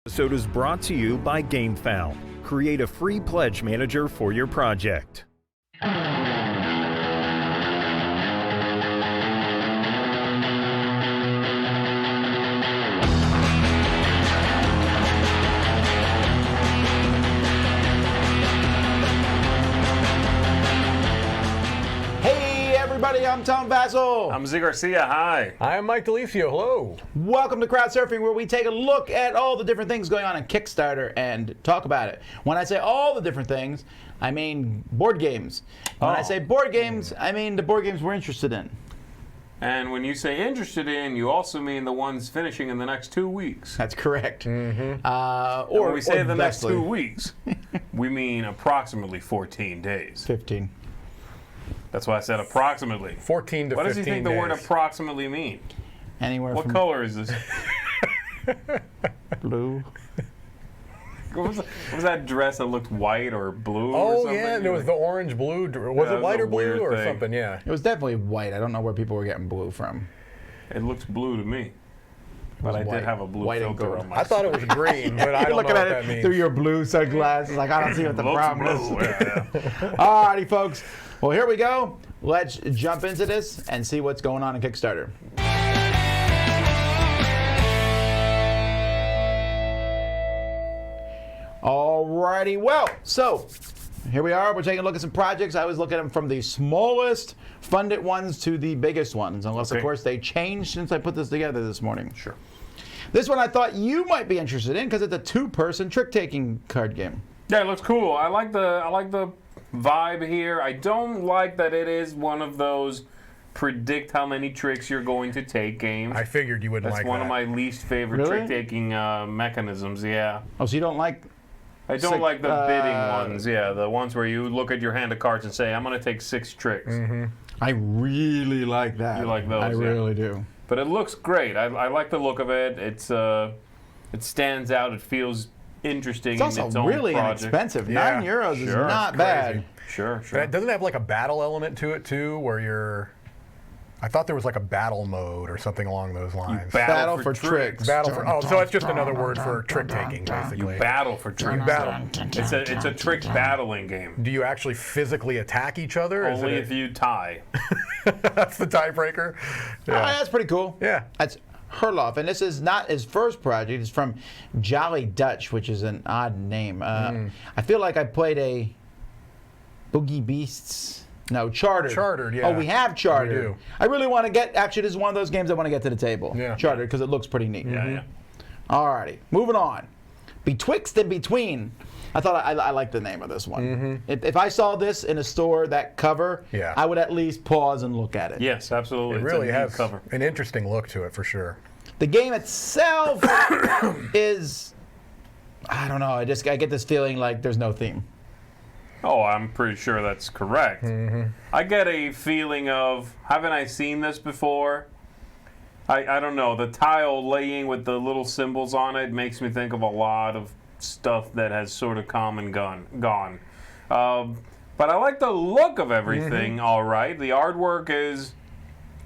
Episode is brought to you by GameFound. Create a free pledge manager for your project. I'm Tom Vassell. I'm Z Garcia. Hi. I'm Mike DeLisio. Hello. Welcome to Crowdsurfing, where we take a look at all the different things going on in Kickstarter and talk about it. When I say all the different things, I mean board games. When I say board games, I mean the board games we're interested in. And when you say interested in, you also mean the ones finishing in the next 2 weeks. That's correct. Or when we say the next 2 weeks, we mean approximately 14 days. 15. That's why I said approximately. 14 to 15 days. What does he think the word approximately mean? Anywhere what from... color is this? Blue. What was that dress that looked white or blue or something? Oh, yeah, there was the orange blue. Was it white or blue or something? Yeah. It was definitely white. I don't know where people were getting blue from. It looked blue to me. But I did have a blue filter on my I thought it was green, but I don't know what that means. Through your blue sunglasses, like I don't see what the problem is. Yeah. Alrighty, folks. Well, here we go. Let's jump into this and see what's going on in Kickstarter. Alrighty, well, so here we are. We're taking a look at some projects. I always look at them from the smallest funded ones to the biggest ones, unless, of course, they changed since I put this together this morning. Sure. This one I thought you might be interested in because it's a two-person trick-taking card game. Yeah, it looks cool. I like the vibe here. I don't like that it is one of those predict how many tricks you're going to take games. I figured you wouldn't like that. That's one of my least favorite trick-taking mechanisms, yeah. Oh, so you don't like... I don't like the bidding ones, yeah. The ones where you look at your hand of cards and say, I'm going to take 6 tricks. Mm-hmm. I really like that. You like those, I really do. But it looks great. I like the look of it. It stands out. It feels interesting in its own project. It's also really inexpensive. Yeah. €9 is not bad. Sure. Doesn't it have like a battle element to it too, where you're... I thought there was like a battle mode or something along those lines. Battle for tricks. Battle for... Oh, so it's just another word for trick-taking, basically. You battle for tricks. You battle. It's a trick battling game. Do you actually physically attack each other? Only if you tie. That's the tiebreaker? Yeah. That's pretty cool. Yeah. That's Herloff, and this is not his first project. It's from Jolly Dutch, which is an odd name. I feel like I played a Boogie Beasts... No, Chartered. Chartered, yeah. Oh, we have Chartered. We do. I really want to get, actually, this is one of those games I want to get to the table. Yeah. Chartered, because it looks pretty neat. Yeah. Alrighty, moving on. Betwixt and Between. I thought I liked the name of this one. If I saw this in a store, that cover, I would at least pause and look at it. Yes, absolutely. It really has an interesting look to it, for sure. The game itself is, I don't know, I get this feeling like there's no theme. Oh, I'm pretty sure that's correct. I get a feeling of, haven't I seen this before? I don't know. The tile laying with the little symbols on it makes me think of a lot of stuff that has sort of come and gone. But I like the look of everything, all right. The artwork is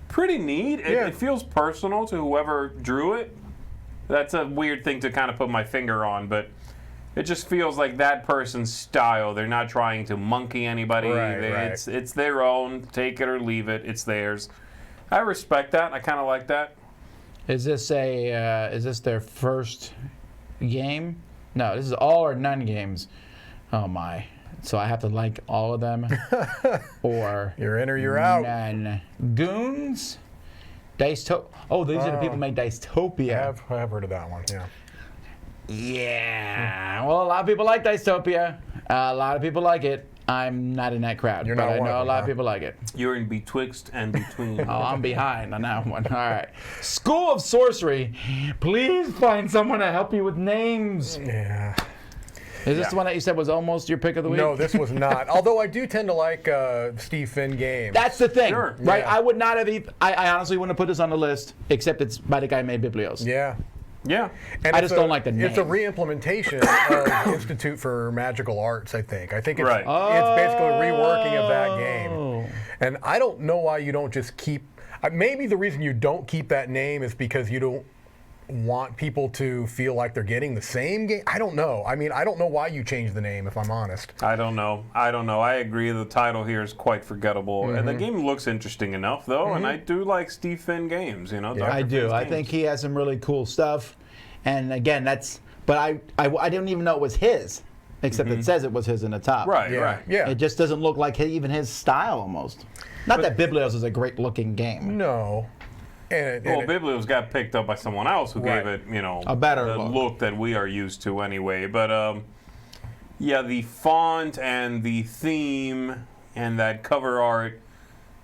pretty neat. It feels personal to whoever drew it. That's a weird thing to kind of put my finger on, but... It just feels like that person's style. They're not trying to monkey anybody. Right. It's their own. Take it or leave it. It's theirs. I respect that. I kind of like that. Is this their first game? No, this is all or none games. Oh my! So I have to like all of them, or you're in or you're out. None. Goons, Oh, these are the people who made Dicetopia. I have heard of that one. Yeah. Yeah. Well, a lot of people like Dicetopia. A lot of people like it. I'm not in that crowd. You're not but I one know of a them, lot of people like it. You're in Betwixt and Between. Oh, I'm behind on that one. All right. School of Sorcery. Please find someone to help you with names. Yeah. Is this the one that you said was almost your pick of the week? No, this was not. Although I do tend to like Steve Finn games. That's the thing, sure. right? Yeah. I would not have I honestly wouldn't have put this on the list, except it's by the guy who made Biblios. Yeah. Yeah. And I just don't like the name. It's a re-implementation of Institute for Magical Arts, I think. I think it's basically a reworking of that game. And I don't know why you don't just keep... Maybe the reason you don't keep that name is because you don't want people to feel like they're getting the same game. I don't know. I mean, I don't know why you changed the name, if I'm honest. I don't know. I agree. The title here is quite forgettable, and the game looks interesting enough, though. And I do like Steve Finn games. You know, I do. I think he has some really cool stuff. And again, but I didn't even know it was his, except it says it was his in the top. Right. Yeah. It just doesn't look like even his style almost. Not that Biblios is a great looking game. No. Biblios got picked up by someone else who gave it, a better the look. look that we are used to anyway. But the font and the theme and that cover art,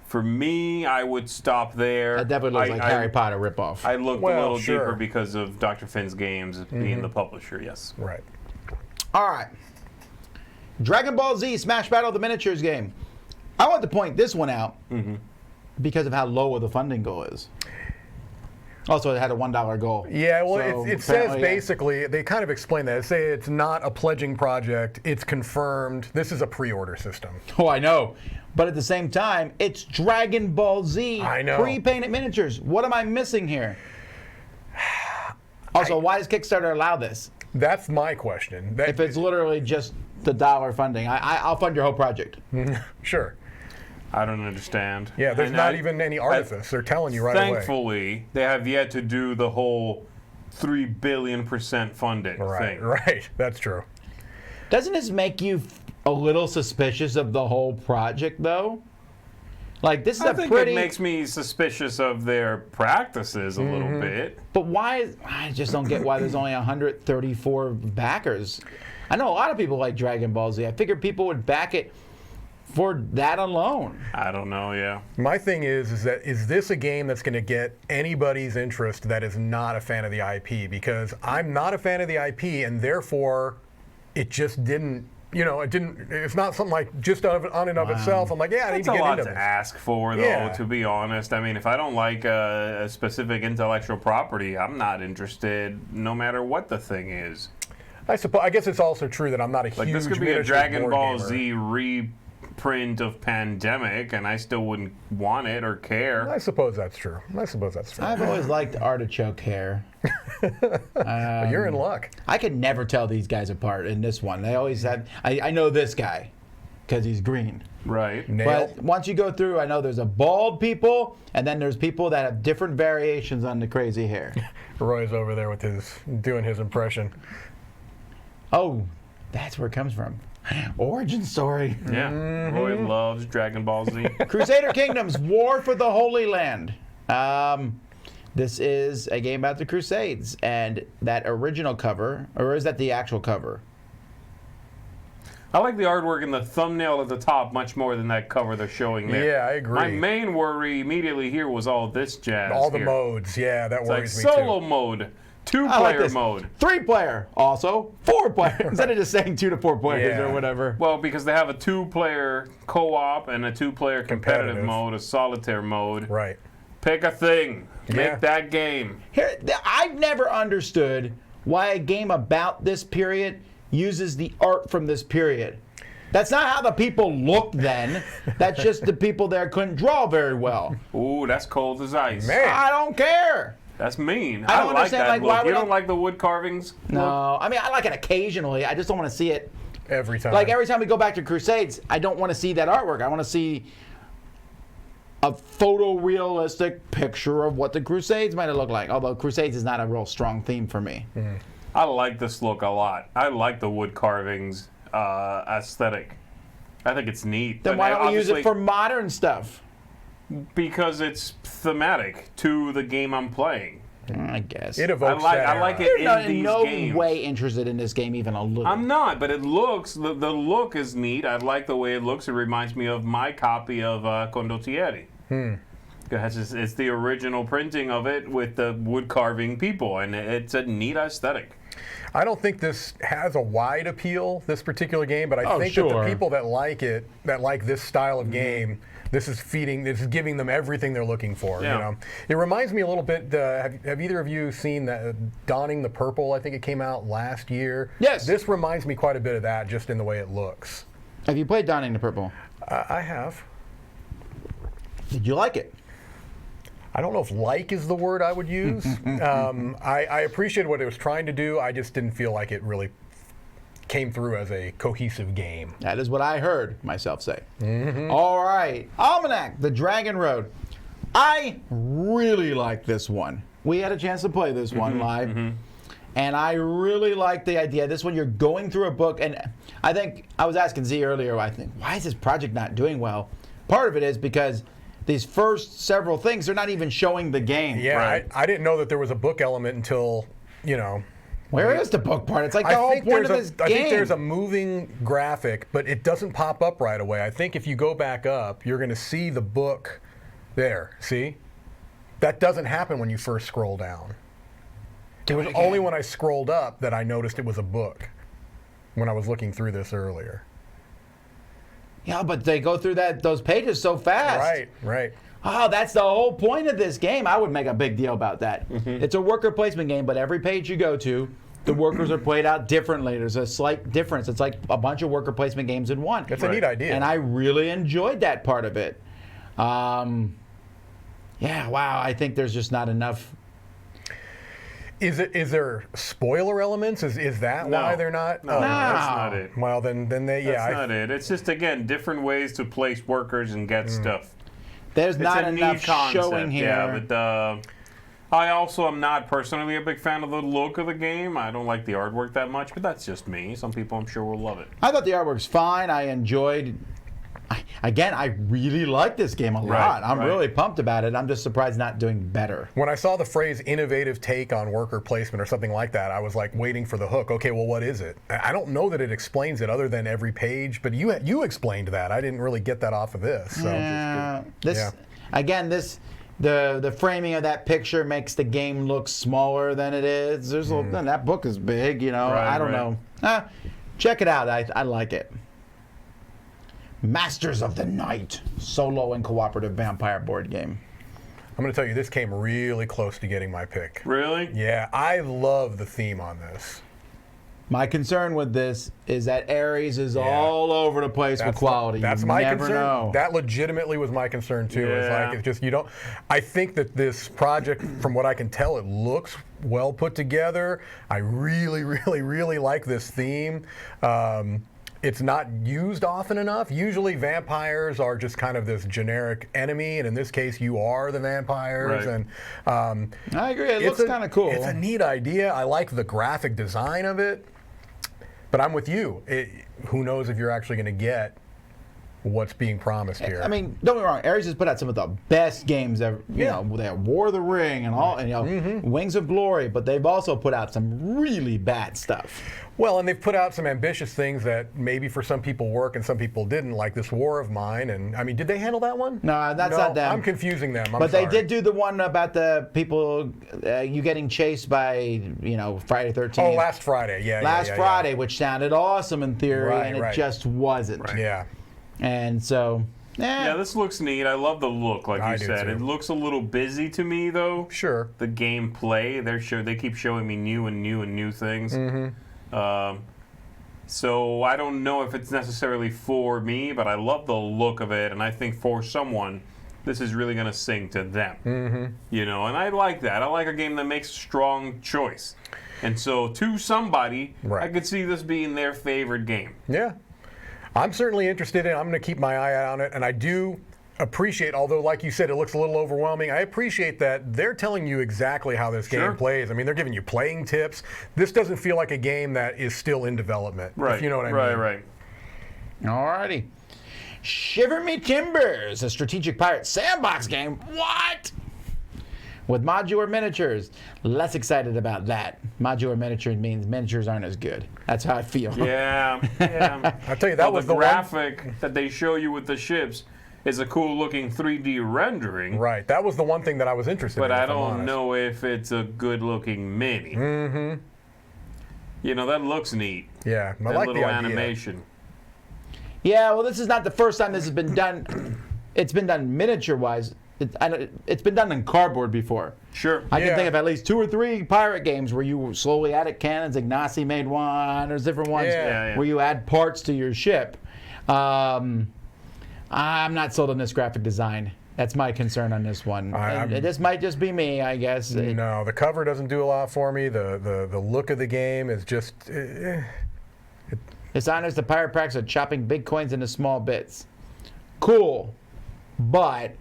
for me, I would stop there. That definitely looks like Harry Potter ripoff. I looked a little deeper because of Dr. Finn's games being the publisher, yes. Right. All right. Dragon Ball Z Smash Battle of the Miniatures game. I want to point this one out because of how low the funding goal is. Also, it had a $1 goal. Yeah, well, So it says basically, they kind of explain that. They say it's not a pledging project, it's confirmed. This is a pre-order system. Oh, I know. But at the same time, it's Dragon Ball Z I know. pre-painted miniatures. What am I missing here? Also, why does Kickstarter allow this? That's my question. If it's literally just the dollar funding, I'll fund your whole project. Sure. I don't understand. Yeah, there's not even any artifice. They're telling you right away. Thankfully, they have yet to do the whole 3 billion% funding thing. Right, that's true. Doesn't this make you a little suspicious of the whole project, though? Like, this is I think it makes me suspicious of their practices a little bit. But why? I just don't get why there's only 134 backers. I know a lot of people like Dragon Ball Z. I figured people would back it for that alone. I don't know, yeah. My thing is this a game that's going to get anybody's interest that is not a fan of the IP? Because I'm not a fan of the IP, and therefore, it just didn't. It's not something like just on and of itself. I'm like, I need to get into this. That's a lot to ask for, though, to be honest. I mean, if I don't like a specific intellectual property, I'm not interested no matter what the thing is. I guess it's also true that I'm not a huge this could be a Dragon Ball gamer. Z reprint of Pandemic, and I still wouldn't want it or care. I suppose that's true. I've always liked artichoke hair. You're in luck. I could never tell these guys apart in this one. They always have. I know this guy because he's green. Right. But once you go through, I know there's a bald people, and then there's people that have different variations on the crazy hair. Roy's over there with doing his impression. Oh, that's where it comes from. Origin story. Yeah. Roy loves Dragon Ball Z. Crusader Kingdoms, War for the Holy Land. This is a game about the Crusades, and that original cover, or is that the actual cover? I like the artwork and the thumbnail at the top much more than that cover they're showing there. Yeah, I agree. My main worry immediately here was all this jazz. All the here. modes, yeah, that worries me solo too. mode, I 2-player like mode. 3-player, also 4-player. Instead of just saying 2 to 4 players or whatever. Well, because they have a 2-player co-op and a 2-player competitive mode, a solitaire mode. Right. Pick a thing. Make that game. Here, I've never understood why a game about this period uses the art from this period. That's not how the people looked then. That's just the people there couldn't draw very well. Ooh, that's cold as ice. Man. I don't care. That's mean. I don't like understand, that like, look. why would You don't like the wood carvings? No, I mean, I like it occasionally. I just don't want to see it. Every time. Like, every time we go back to Crusades, I don't want to see that artwork. I want to see a photorealistic picture of what the Crusades might have looked like. Although Crusades is not a real strong theme for me. I like this look a lot. I like the wood carvings aesthetic. I think it's neat. Then why don't we use it for modern stuff? Because it's thematic to the game I'm playing. I guess. It evokes that I like You're it not in in these no games. way interested in this game even a little. I'm not, but it looks, the look is neat. I like the way it looks. It reminds me of my copy of Kondal Yeti. It's the original printing of it with the wood carving people, and it's a neat aesthetic. I don't think this has a wide appeal, this particular game, but I think that the people that like it, that like this style of game, this is giving them everything they're looking for. Yeah. You know, it reminds me a little bit. Have either of you seen that Donning the Purple? I think it came out last year. Yes. This reminds me quite a bit of that, just in the way it looks. Have you played Donning the Purple? I have. Did you like it? I don't know if like is the word I would use. I appreciated what it was trying to do. I just didn't feel like it really came through as a cohesive game. That is what I heard myself say. All right. Almanac, The Dragon Road. I really like this one. We had a chance to play this one live. And I really like the idea. This one, you're going through a book. And I think, I was asking Z earlier, I think, why is this project not doing well? Part of it is because these first several things, they're not even showing the game. Yeah, Right. I didn't know that there was a book element until, Where is the book part? It's like the whole point of this game. I think there's a moving graphic, but it doesn't pop up right away. I think if you go back up, you're going to see the book there. See? That doesn't happen when you first scroll down. It was only when I scrolled up that I noticed it was a book when I was looking through this earlier. Yeah, but they go through those pages so fast. Right. Oh, that's the whole point of this game. I would make a big deal about that. It's a worker placement game, but every page you go to, the workers are played out differently. There's a slight difference. It's like a bunch of worker placement games in one. That's a neat idea. And I really enjoyed that part of it. Yeah, wow, I think there's just not enough. Is there spoiler elements? Is that why they're not? No, that's not it. Well, then they That's not it. It's just, again, different ways to place workers and get stuff. There's It's not a enough neat concept, showing here. yeah, but I also am not personally a big fan of the look of the game. I don't like the artwork that much, but that's just me. Some people, I'm sure, will love it. I thought the artwork's fine. I enjoyed. I really like this game a lot. I'm really pumped about it. I'm just surprised not doing better. When I saw the phrase "innovative take on worker placement" or something like that, I was like waiting for the hook. Okay, well, what is it? I don't know that it explains it other than every page, but you explained that. I didn't really get that off of this. So Again, the framing of that picture makes the game look smaller than it is. There's that book is big, I don't know. Check it out. I like it. Masters of the Night, solo and cooperative vampire board game. I'm going to tell you, this came really close to getting my pick. Really? Yeah, I love the theme on this. My concern with this is that Ares is all over the place with quality. That's my concern. That legitimately was my concern too. Yeah. It's just I think that this project, from what I can tell, it looks well put together. I really, really, really like this theme. It's not used often enough. Usually vampires are just kind of this generic enemy, and in this case you are the vampires. Right. And I agree, it looks kind of cool. It's a neat idea. I like the graphic design of it, but I'm with you. Who knows if you're actually going to get what's being promised here. I mean, don't get me wrong, Ares has put out some of the best games ever. You know, they have War of the Ring and all, and Wings of Glory, but they've also put out some really bad stuff. Well, and they've put out some ambitious things that maybe for some people work and some people didn't, like this War of Mine. And I mean, did they handle that one? No, that's not them. I'm confusing them. But they did do the one about the people, you getting chased by, Friday 13th. Oh, last Friday, yeah. Last Friday, which sounded awesome in theory, and it just wasn't. Right. Yeah. And so, yeah, this looks neat. I love the look, like you said. Too. It looks a little busy to me, though. Sure. The gameplay, they keep showing me new and new things. So I don't know if it's necessarily for me, but I love the look of it, and I think for someone, this is really going to sing to them. And I like that. I like a game that makes a strong choice. And so to somebody, I could see this being their favorite game. Yeah. I'm certainly interested in it. I'm going to keep my eye out on it, and I do appreciate, although like you said, it looks a little overwhelming, I appreciate that they're telling you exactly how this game plays. I mean, they're giving you playing tips. This doesn't feel like a game that is still in development, if you know what I mean. Right. Alrighty. Shiver Me Timbers, a strategic pirate sandbox game. What? With modular miniatures. Less excited about that. Modular miniature means miniatures aren't as good. That's how I feel. Yeah. I'll tell you, that was the graphic that they show you with the ships is a cool looking 3D rendering. Right. That was the one thing that I was interested in. But I don't know if it's a good looking mini. That looks neat. Yeah. I that like little the idea. animation. Yeah, well, this is not the first time this has been done. It's been done miniature-wise. It's been done in cardboard before. Sure. I can think of at least 2 or 3 pirate games where you slowly added cannons. Ignacy made one. There's different ones where you add parts to your ship. I'm not sold on this graphic design. That's my concern on this one. And this might just be me, I guess. No, the cover doesn't do a lot for me. The look of the game is just. This honors the pirate practice of chopping big coins into small bits. Cool, but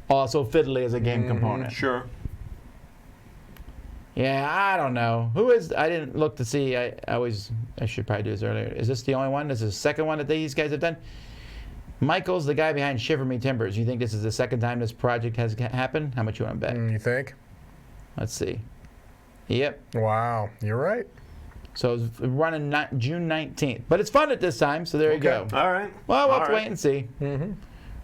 also fiddly as a game component. Sure. Yeah, I don't know. Who is? I didn't look to see. I should probably do this earlier. Is this the only one? This is the second one that these guys have done? Michael's the guy behind Shiver Me Timbers. You think this is the second time this project has happened? How much you want to bet? You think? Let's see. Yep. Wow, you're right. So it's running June 19th. But it's fun at this time, so there you go. All right. Well, we'll have to wait and see.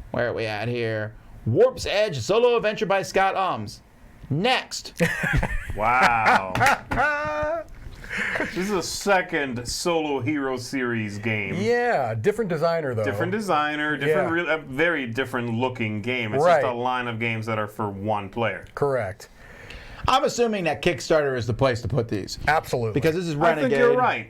Where are we at here? Warp's Edge solo adventure by Scott Alms. Next. Wow. This is a second solo hero series game. Yeah, different designer though. Different designer, a very different looking game. It's Right. just a line of games that are for one player. Correct. I'm assuming that Kickstarter is the place to put these. Absolutely. Because this is I Renegade. think you're right.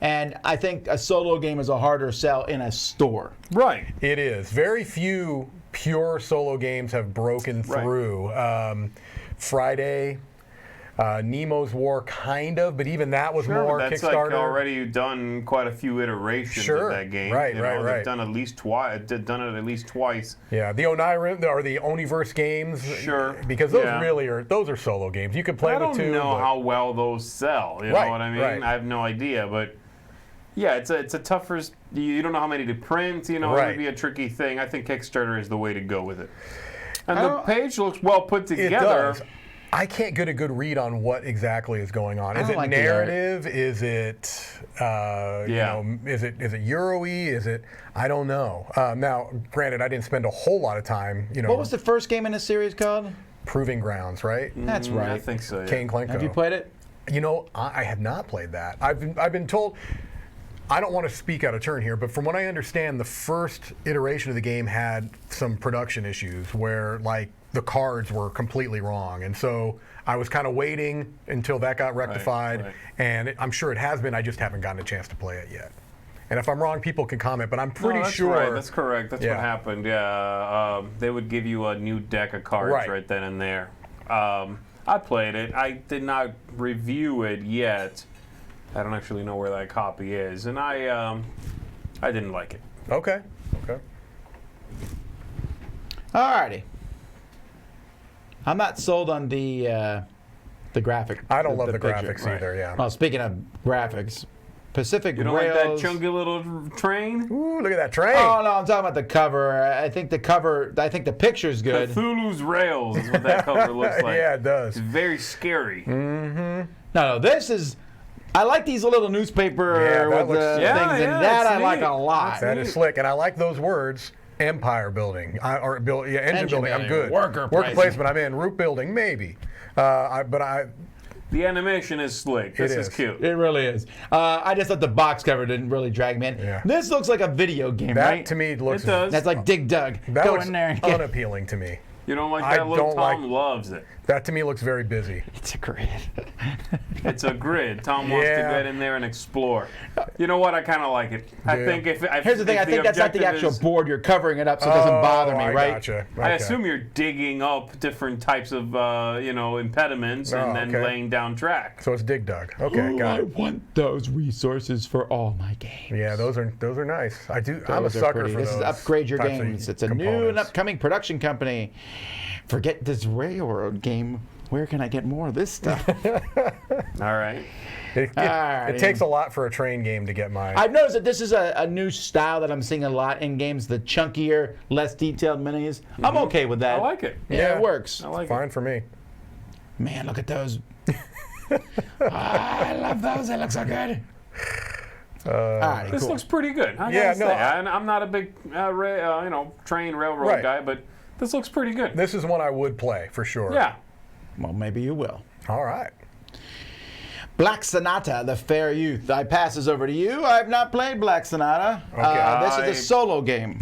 And I think a solo game is a harder sell in a store. Right. It is. Very few pure solo games have broken through. Friday, Nemo's War, kind of, but even that was more That's Kickstarter. like already done quite a few iterations of that game. Right, you know, right. They've done at least twice. Done it at least twice. Yeah, the Onirim or the Oniverse games. Sure. Because those really are solo games. You could play I with two. don't know but- how well those sell. You Right, know what I mean? right. I have no idea, but yeah, it's a tougher. You don't know how many to print. You know, it Right. would be a tricky thing. I think Kickstarter is the way to go with it. And the page looks well put It together. does. I can't get a good read on what exactly is going on. Is don't it like the art. narrative? Is it you know, is it Euro-y? Is it, I don't know. Now, granted, I didn't spend a whole lot of time, you know, What was the first game in this series called? Proving Grounds, right? That's I right. think so. Yeah. Kane Klenko. Have you played it? You know, I have not played that. I've been told. I don't want to speak out of turn here, but from what I understand, the first iteration of the game had some production issues where, like, the cards were completely wrong, and so I was kind of waiting until that got rectified. right. And I'm sure it has been. I just haven't gotten a chance to play it yet. And if I'm wrong, people can comment. But I'm pretty No, that's sure. Right. That's correct. That's Yeah. what happened. Yeah. They would give you a new deck of cards right then and there. I played it. I did not review it yet. I don't actually know where that copy is, and I didn't like it. Okay. Okay. Alrighty. I'm not sold on the graphic. I don't love the picture. graphics either. Yeah. Well, speaking of graphics, Pacific You don't Rails. like that chunky little train? Ooh, look at that train. Oh no, I'm talking about the cover. I think the picture's good. Cthulhu's Rails is what that cover looks like. Yeah, it does. It's very scary. No, this is. I like these little newspaper Yeah, that with looks- the Yeah, things, yeah, and that it's I like neat. a lot. That is slick, and I like those words. Empire building, engine building. I'm building, good. worker placement. I'm in. Root building, maybe. The animation is slick. This is is. cute. It really is. I just thought the box cover didn't really drag me in. Yeah. This looks like a video game, That right? to me looks. It does. That's like Dig Dug. That Go looks in there and get unappealing to me. You don't like I that look? don't Tom like- loves it. That to me looks very busy. It's a grid. It's a grid. Tom wants to Yeah. get in there and explore. You know what? I kind of like it. I Yeah. think if Here's the thing. I think that's not the objective actual is- board. You're covering it up so it doesn't bother me, I right? Gotcha. I Okay. assume you're digging up different types of, impediments and then okay. laying down track. So it's dig dug. Okay, Ooh, got I it. want those resources for all my games. Yeah, those are nice. I'm a Those are sucker pretty. for This those. is Upgrade Your types of Games. It's a new and components. upcoming production company. Forget this railroad game. Where can I get more of this stuff? All right. It takes a lot for a train game to get my. I've noticed that this is a new style that I'm seeing a lot in games, the chunkier, less detailed minis. I'm okay with that. I like it. Yeah, it works. I like Fine it. for me. Man, look at those. I love those. They look so good. All right, This cool. looks pretty good. I Yeah, gotta no, say. I'm not a big, train railroad Right. guy, but this looks pretty good. This is one I would play for sure. Yeah. Well, maybe you will. All right. Black Sonata, The Fair Youth. I pass this over to you. I have not played Black Sonata. This is a solo game.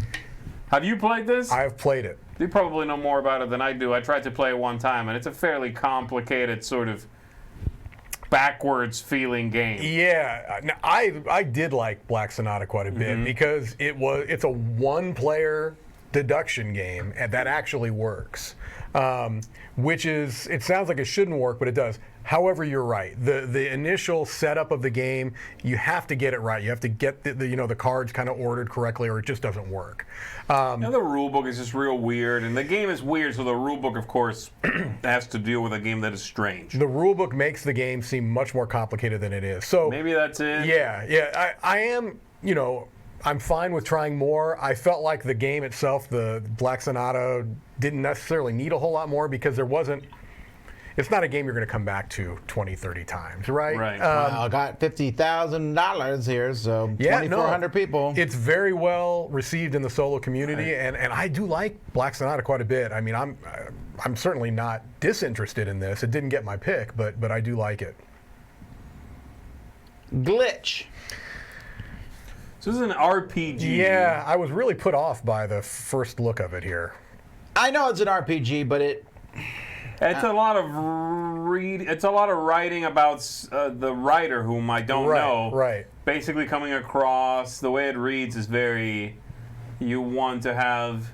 Have you played this? I have played it. You probably know more about it than I do. I tried to play it one time, and it's a fairly complicated sort of backwards feeling game. Yeah, now, I did like Black Sonata quite a bit because it's a one player deduction game and that actually works. Which is, it sounds like it shouldn't work, but it does. However, you're right. The initial setup of the game, you have to get it right. You have to get the cards kind of ordered correctly, or it just doesn't work. The rule book is just real weird, and the game is weird, so the rule book, of course, has to deal with a game that is strange. The rule book makes the game seem much more complicated than it is. So maybe that's it. Yeah. I am, I'm fine with trying more. I felt like the game itself, the Black Sonata, didn't necessarily need a whole lot more because it's not a game you're going to come back to 20, 30 times, right? Right. I got $50,000 here, so 2,400 people. It's very well received in the solo community, and I do like Black Sonata quite a bit. I mean, I'm certainly not disinterested in this. It didn't get my pick, but I do like it. Glitch. So this is an RPG. Yeah, I was really put off by the first look of it here. I know it's an RPG, but It's a lot of It's a lot of writing about the writer, whom I don't know. Right. Basically, coming across the way it reads is very. You want to have,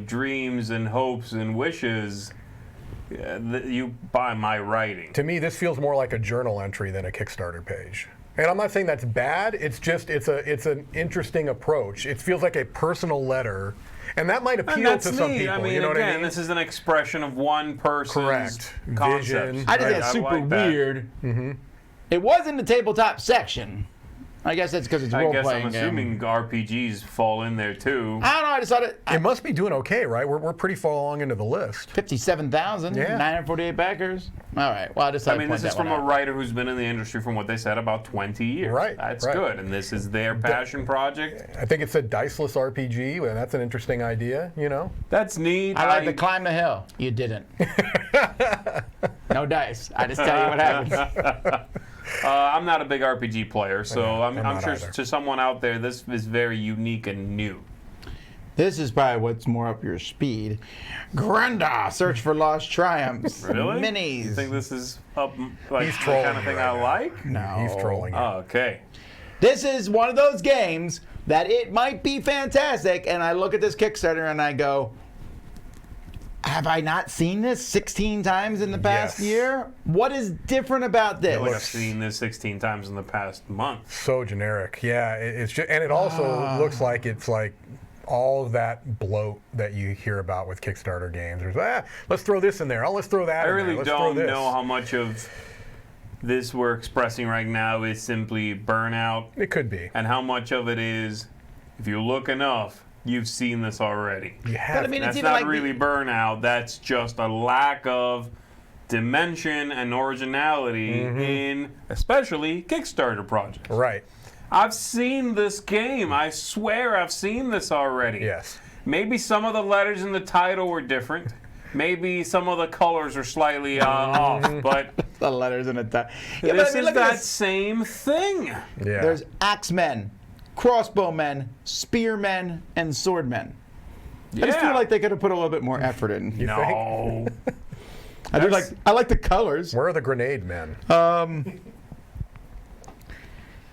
dreams and hopes and wishes. You buy my writing. To me, this feels more like a journal entry than a Kickstarter page. And I'm not saying that's bad. It's just it's an interesting approach. It feels like a personal letter. And that might appeal to some people. I mean, you know again, what I mean? this is an expression of one person's concept. Vision. I just think it's I super like that. weird. Mm-hmm. It was in the tabletop section. I guess that's because it's I guess role-playing I'm assuming RPGs fall in there too. I don't know. I just thought It must be doing okay, right? We're pretty far along into the list. 57,000, Yeah. 948 backers. All right. Well, I just thought I mean, this is from a writer who's been in the industry, from what they said, about 20 years. Right, That's right. good. And this is their passion project. I think it said diceless RPG, and that's an interesting idea, That's neat. I like to climb the hill. You didn't. No dice. I just tell you what happens. I'm not a big RPG player, so I'm not sure either. to someone out there, this is very unique and new. This is probably what's more up your speed. Grenda, Search for Lost Triumphs. Really? Minis. You think this is up like He's the trolling kind of you thing right I now. like? No. He's trolling you. Oh, okay. This is one of those games that it might be fantastic, and I look at this Kickstarter and I go, have I not seen this 16 times in the past Yes. year? What is different about this? I feel like I've seen this 16 times in the past month. So generic. Yeah, it's just, and it also looks like it's like all of that bloat that you hear about with Kickstarter games. There's, let's throw this in there. Oh, let's throw that I in there. really Let's don't throw this. know how much of this we're expressing right now is simply burnout, It could be. and how much of it is, if you look enough, you've seen this already. You have But I mean, That's it's even not like really burnout. That's just a lack of dimension and originality in, especially, Kickstarter projects. right. I've seen this game. I swear I've seen this already. Yes. Maybe some of the letters in the title were different. Maybe some of the colors are slightly off, but the letters in the title. Yeah, this but I mean, is look that at this. same thing. Yeah. There's axemen, crossbowmen, spearmen, and swordmen. I just feel like they could have put a little bit more effort in. No. I like the colors. Where are the grenade men?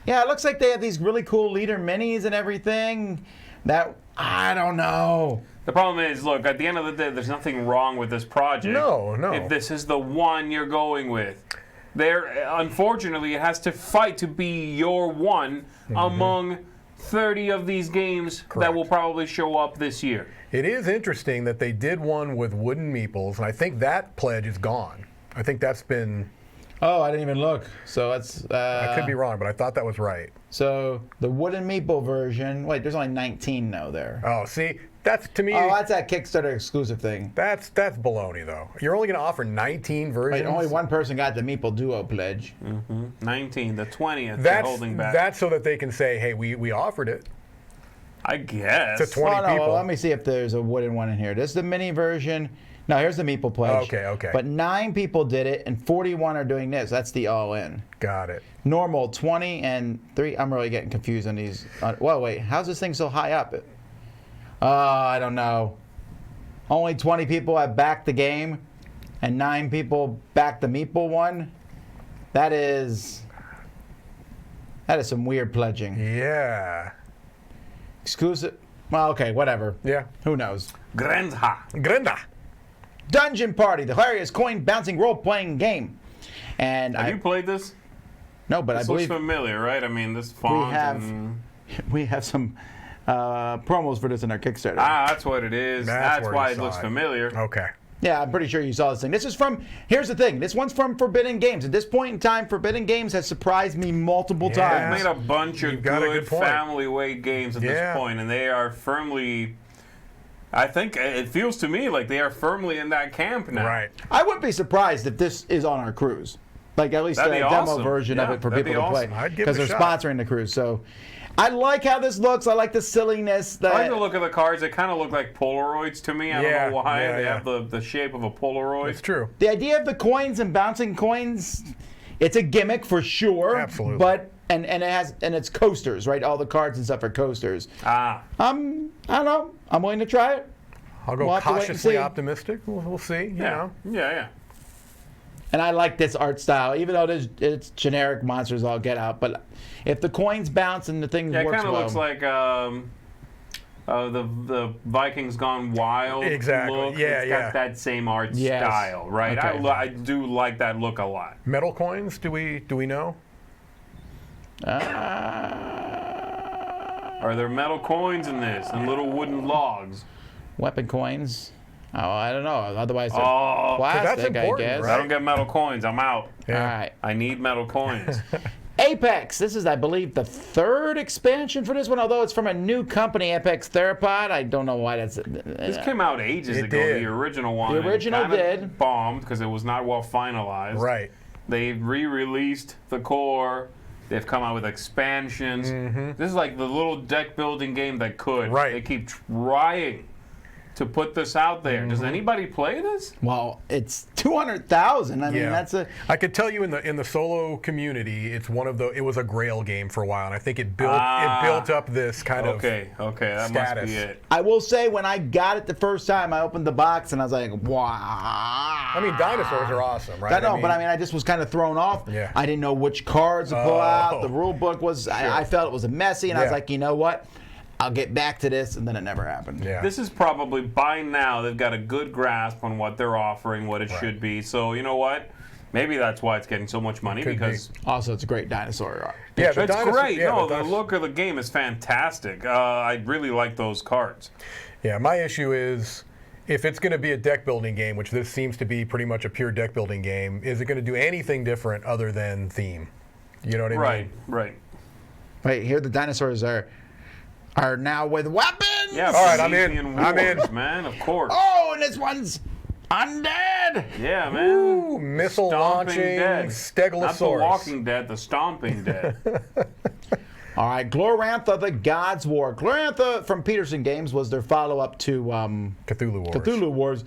Yeah, it looks like they have these really cool leader minis and everything. That I don't know. The problem is, look, at the end of the day, there's nothing wrong with this project. No. If this is the one you're going with. Unfortunately, it has to fight to be your one among 30 of these games that will probably show up this year. It is interesting that they did one with wooden meeples, and I think that pledge is gone. I think that's been. Oh, I didn't even look. So that's. I could be wrong, but I thought that was right. So the wooden meeple version. Wait, there's only 19 though there. Oh, see, that's to me. Oh, that's that Kickstarter exclusive thing. That's baloney, though. You're only going to offer 19 versions. Wait, only one person got the Meeple Duo pledge. 19, the 20th, they're holding back. That's so that they can say, hey, we offered it. I guess. To 20 Oh, no, people. well, let me see if there's a wooden one in here. This is the mini version. No, here's the Meeple pledge. Okay. But 9 people did it, and 41 are doing this. That's the all-in. Got it. Normal 20 and 3. I'm really getting confused on these. Well, wait, how's this thing so high up? I don't know. Only 20 people have backed the game, and 9 people backed the Meeple one. That is some weird pledging. Yeah. Exclusive. Well, okay, whatever. Yeah. Who knows? Grenda. Dungeon Party, the hilarious coin bouncing role playing game. And Have you played this? No, but This I believe looks familiar, right? I mean, this font. we have some promos for this in our Kickstarter. That's what it is. That's why it looks familiar. Okay. Yeah, I'm pretty sure you saw this thing. This is from, here's the thing, this one's from Forbidden Games. At this point in time, Forbidden Games has surprised me multiple times. They've made a bunch of good point. family weight games at this point, and they are firmly, I think it feels to me like they are firmly in that camp now. Right. I wouldn't be surprised if this is on our cruise. Like at least a That'd be demo awesome. version of it for That'd people be to awesome. play. I'd give because it a they're shot. sponsoring the cruise. So I like how this looks. I like the silliness. I like the look of the cards. They kind of look like Polaroids to me. I don't know why. Yeah, they yeah. have the shape of a Polaroid. It's true. The idea of the coins and bouncing coins, it's a gimmick for sure. Absolutely. But and it's coasters, right? All the cards and stuff are coasters. I don't know. I'm willing to try it. I'll go We'll have to wait and cautiously see. optimistic. We'll see. You know. Yeah. And I like this art style, even though it's generic monsters all get out. But if the coins bounce and the thing Yeah, it works kind of well, looks like the Vikings Gone Wild Exactly. look. Yeah, It's yeah. got that same art Yes. style, right? Okay. I do like that look a lot. Metal coins? Do we know? Are there metal coins in this and little wooden logs? weapon coins. Oh, I don't know. Otherwise, they're Oh, plastic, I important, guess. If I don't get metal coins, I'm out. All right. I need metal coins. Apex. This is, I believe, the third expansion for this one, although it's from a new company, Apex Theropod. I don't know why that's... This came out ages It ago, did. the original one. The original and it kinda did. bombed because it was not well finalized. Right. They re-released the core. They've come out with expansions. This is like the little deck building game that could. Right. They keep trying to put this out there. Does anybody play this? Well, it's 200,000. I mean, that's a... I could tell you in the solo community, it's one of the. It was a Grail game for a while, and I think it built up this kind of Okay, that status. must be it. I will say, when I got it the first time, I opened the box and I was like, wow. I mean, dinosaurs are awesome, right? But I just was kind of thrown off. Yeah. I didn't know which cards to pull out. The rule book was, I felt it was messy, and I was Yeah. like, you know what? I'll get back to this, and then it never happened. Yeah. This is probably, by now, they've got a good grasp on what they're offering, what it should be. So, you know what? Maybe that's why it's getting so much money, Could because be. Also, it's a great dinosaur art. Yeah, the it's dinosaur- great. yeah, No, the the dinos- look of the game is fantastic. I really like those cards. Yeah, my issue is if it's going to be a deck building game, which this seems to be pretty much a pure deck building game, is it going to do anything different other than theme? You know what I mean? Right. Wait, here the dinosaurs are now with weapons. Yeah, All right, I'm in. Promethean I'm in. Wars, man, of course. Oh, and this one's undead. Yeah, man. Ooh, missile Stomping launching Dead. Stegosaurus. Not the Walking Dead, the Stomping Dead. All right, Glorantha, the God's War. Glorantha from Peterson Games was their follow-up to Cthulhu Wars. Cthulhu Wars.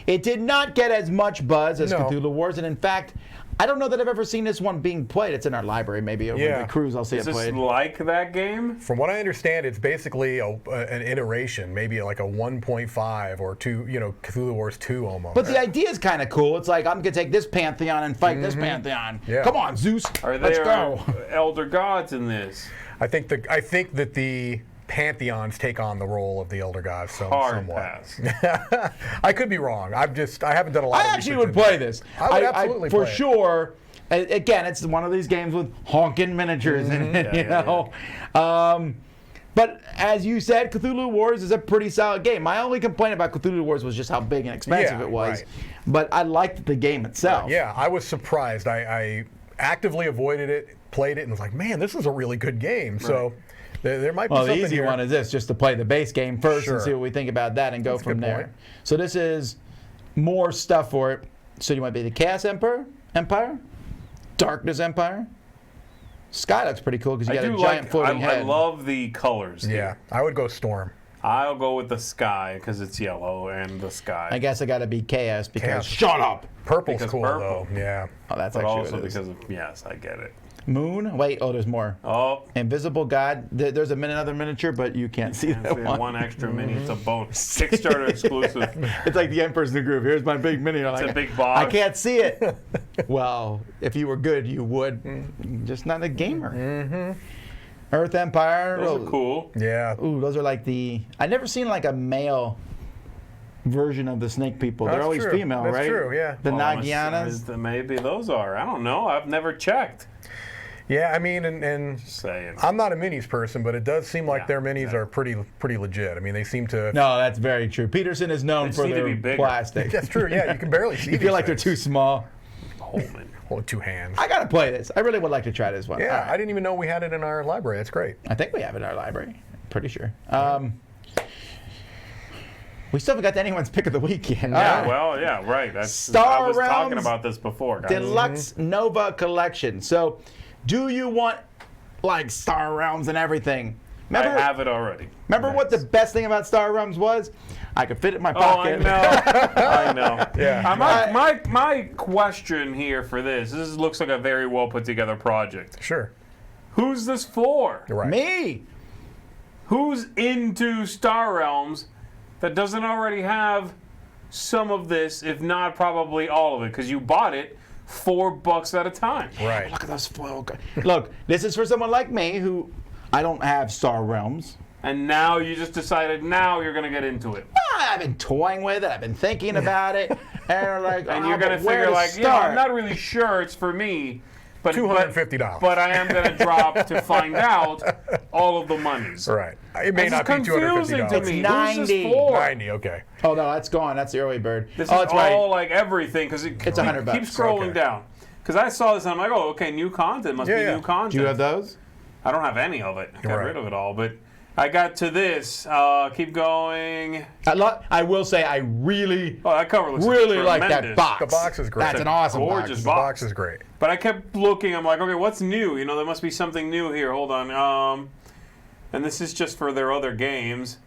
It did not get as much buzz as No. Cthulhu Wars, and in fact, I don't know that I've ever seen this one being played. It's in our library, maybe over the cruise. I'll see Is it this played. like that game? From what I understand, it's basically an iteration, maybe like a 1.5 or 2, Cthulhu Wars 2 almost. But the idea is kind of cool. It's like, I'm going to take this pantheon and fight this pantheon. Yeah. Come on, Zeus. Are Let's there go. elder gods in this? I think that the pantheons take on the role of the elder gods Hard somewhat. pass. I could be wrong. I haven't done a lot. I of actually research would into play it. this. I would absolutely for play it. sure. Again, it's one of these games with honking miniatures in it, Yeah. But as you said, Cthulhu Wars is a pretty solid game. My only complaint about Cthulhu Wars was just how big and expensive Yeah, it was. right. But I liked the game itself. Yeah, I was surprised. I actively avoided it, played it, and was like, man, this is a really good game. So there might be Well, the something easy here. one is this, just to play the base game first Sure. and see what we think about that and go That's a from good there. point. So this is more stuff for it. So you might be the Chaos Empire, Darkness Empire. Sky looks pretty cool because you got a giant floating head. I love the colors. Yeah, here. I would go Storm. I'll go with the sky because it's yellow and the sky. I guess I got to be Chaos because Chaos. Shut up. Purple's Because cool purple. though. Yeah. Oh, that's but actually also what it is. because of, yes, I get it. Moon. Wait. Oh, there's more. Oh, Invisible God. There's another miniature, but you can't see that one extra mini. It's a bonus. Kickstarter exclusive. It's like the Emperor's New Groove. Here's my big mini. It's a big box. I can't see it. Well, if you were good, you would. Just not a gamer. Earth Empire. Those are cool. Yeah. Ooh, those are like I never seen like a male version of the snake people. They're That's always true. female, That's right? true, yeah. The Well, Nagyanas. Maybe those are. I don't know. I've never checked. Yeah, I mean, and Just saying. I'm not a minis person, but it does seem like Yeah, their minis are pretty legit. I mean, they seem to. No, that's very true. Peterson is known They for seem to their be bigger. plastic. That's true. Yeah, you can barely see. You feel like they're too small. Holman. Hold 2 hands. I gotta play this. I really would like to try this one. Yeah, All right. I didn't even know we had it in our library. That's great. I think we have it in our library. Pretty sure. We still haven't got to anyone's pick of the week yet. Yeah, All right. well, yeah, right. That's Star I was talking Realms about this before, guys. Deluxe Nova Collection. So, do you want like Star Realms and everything? I have it already. Remember what the best thing about Star Realms was? I could fit it in my Oh, I pocket. know. I know. Yeah. My question here for this looks like a very well put together project. Sure. Who's this for? You're right. Me. Who's into Star Realms that doesn't already have some of this, if not probably all of it? Because you bought it $4 at a time. Right. Look at those foil guys. Look, this is for someone like me who I don't have Star Realms. And now you just decided now you're going to get into it. I've been toying with it. I've been thinking about it. And like, And oh, you're going to but where figure like, start? I'm not really sure it's for me. But $250. But I am going to drop to find out all of the monies. Right. It may This not is be confusing $250. to me. It's Who's this 90. for? 90. Okay. Oh no, that's gone. That's the early bird. This oh, is that's all right. like everything because it It's $100. keeps scrolling Okay. down. Because I saw this and I'm like, oh, okay, new content must be Yeah. new content. Do you have those? I don't have any of it. I got Right. rid of it all. But I got to this. Keep going. I will say I really, Oh, that cover looks really like tremendous. that box. The box is great. That's an awesome Gorgeous box. The box is great. But I kept looking. I'm like, okay, what's new? You know, there must be something new here. Hold on. And this is just for their other games.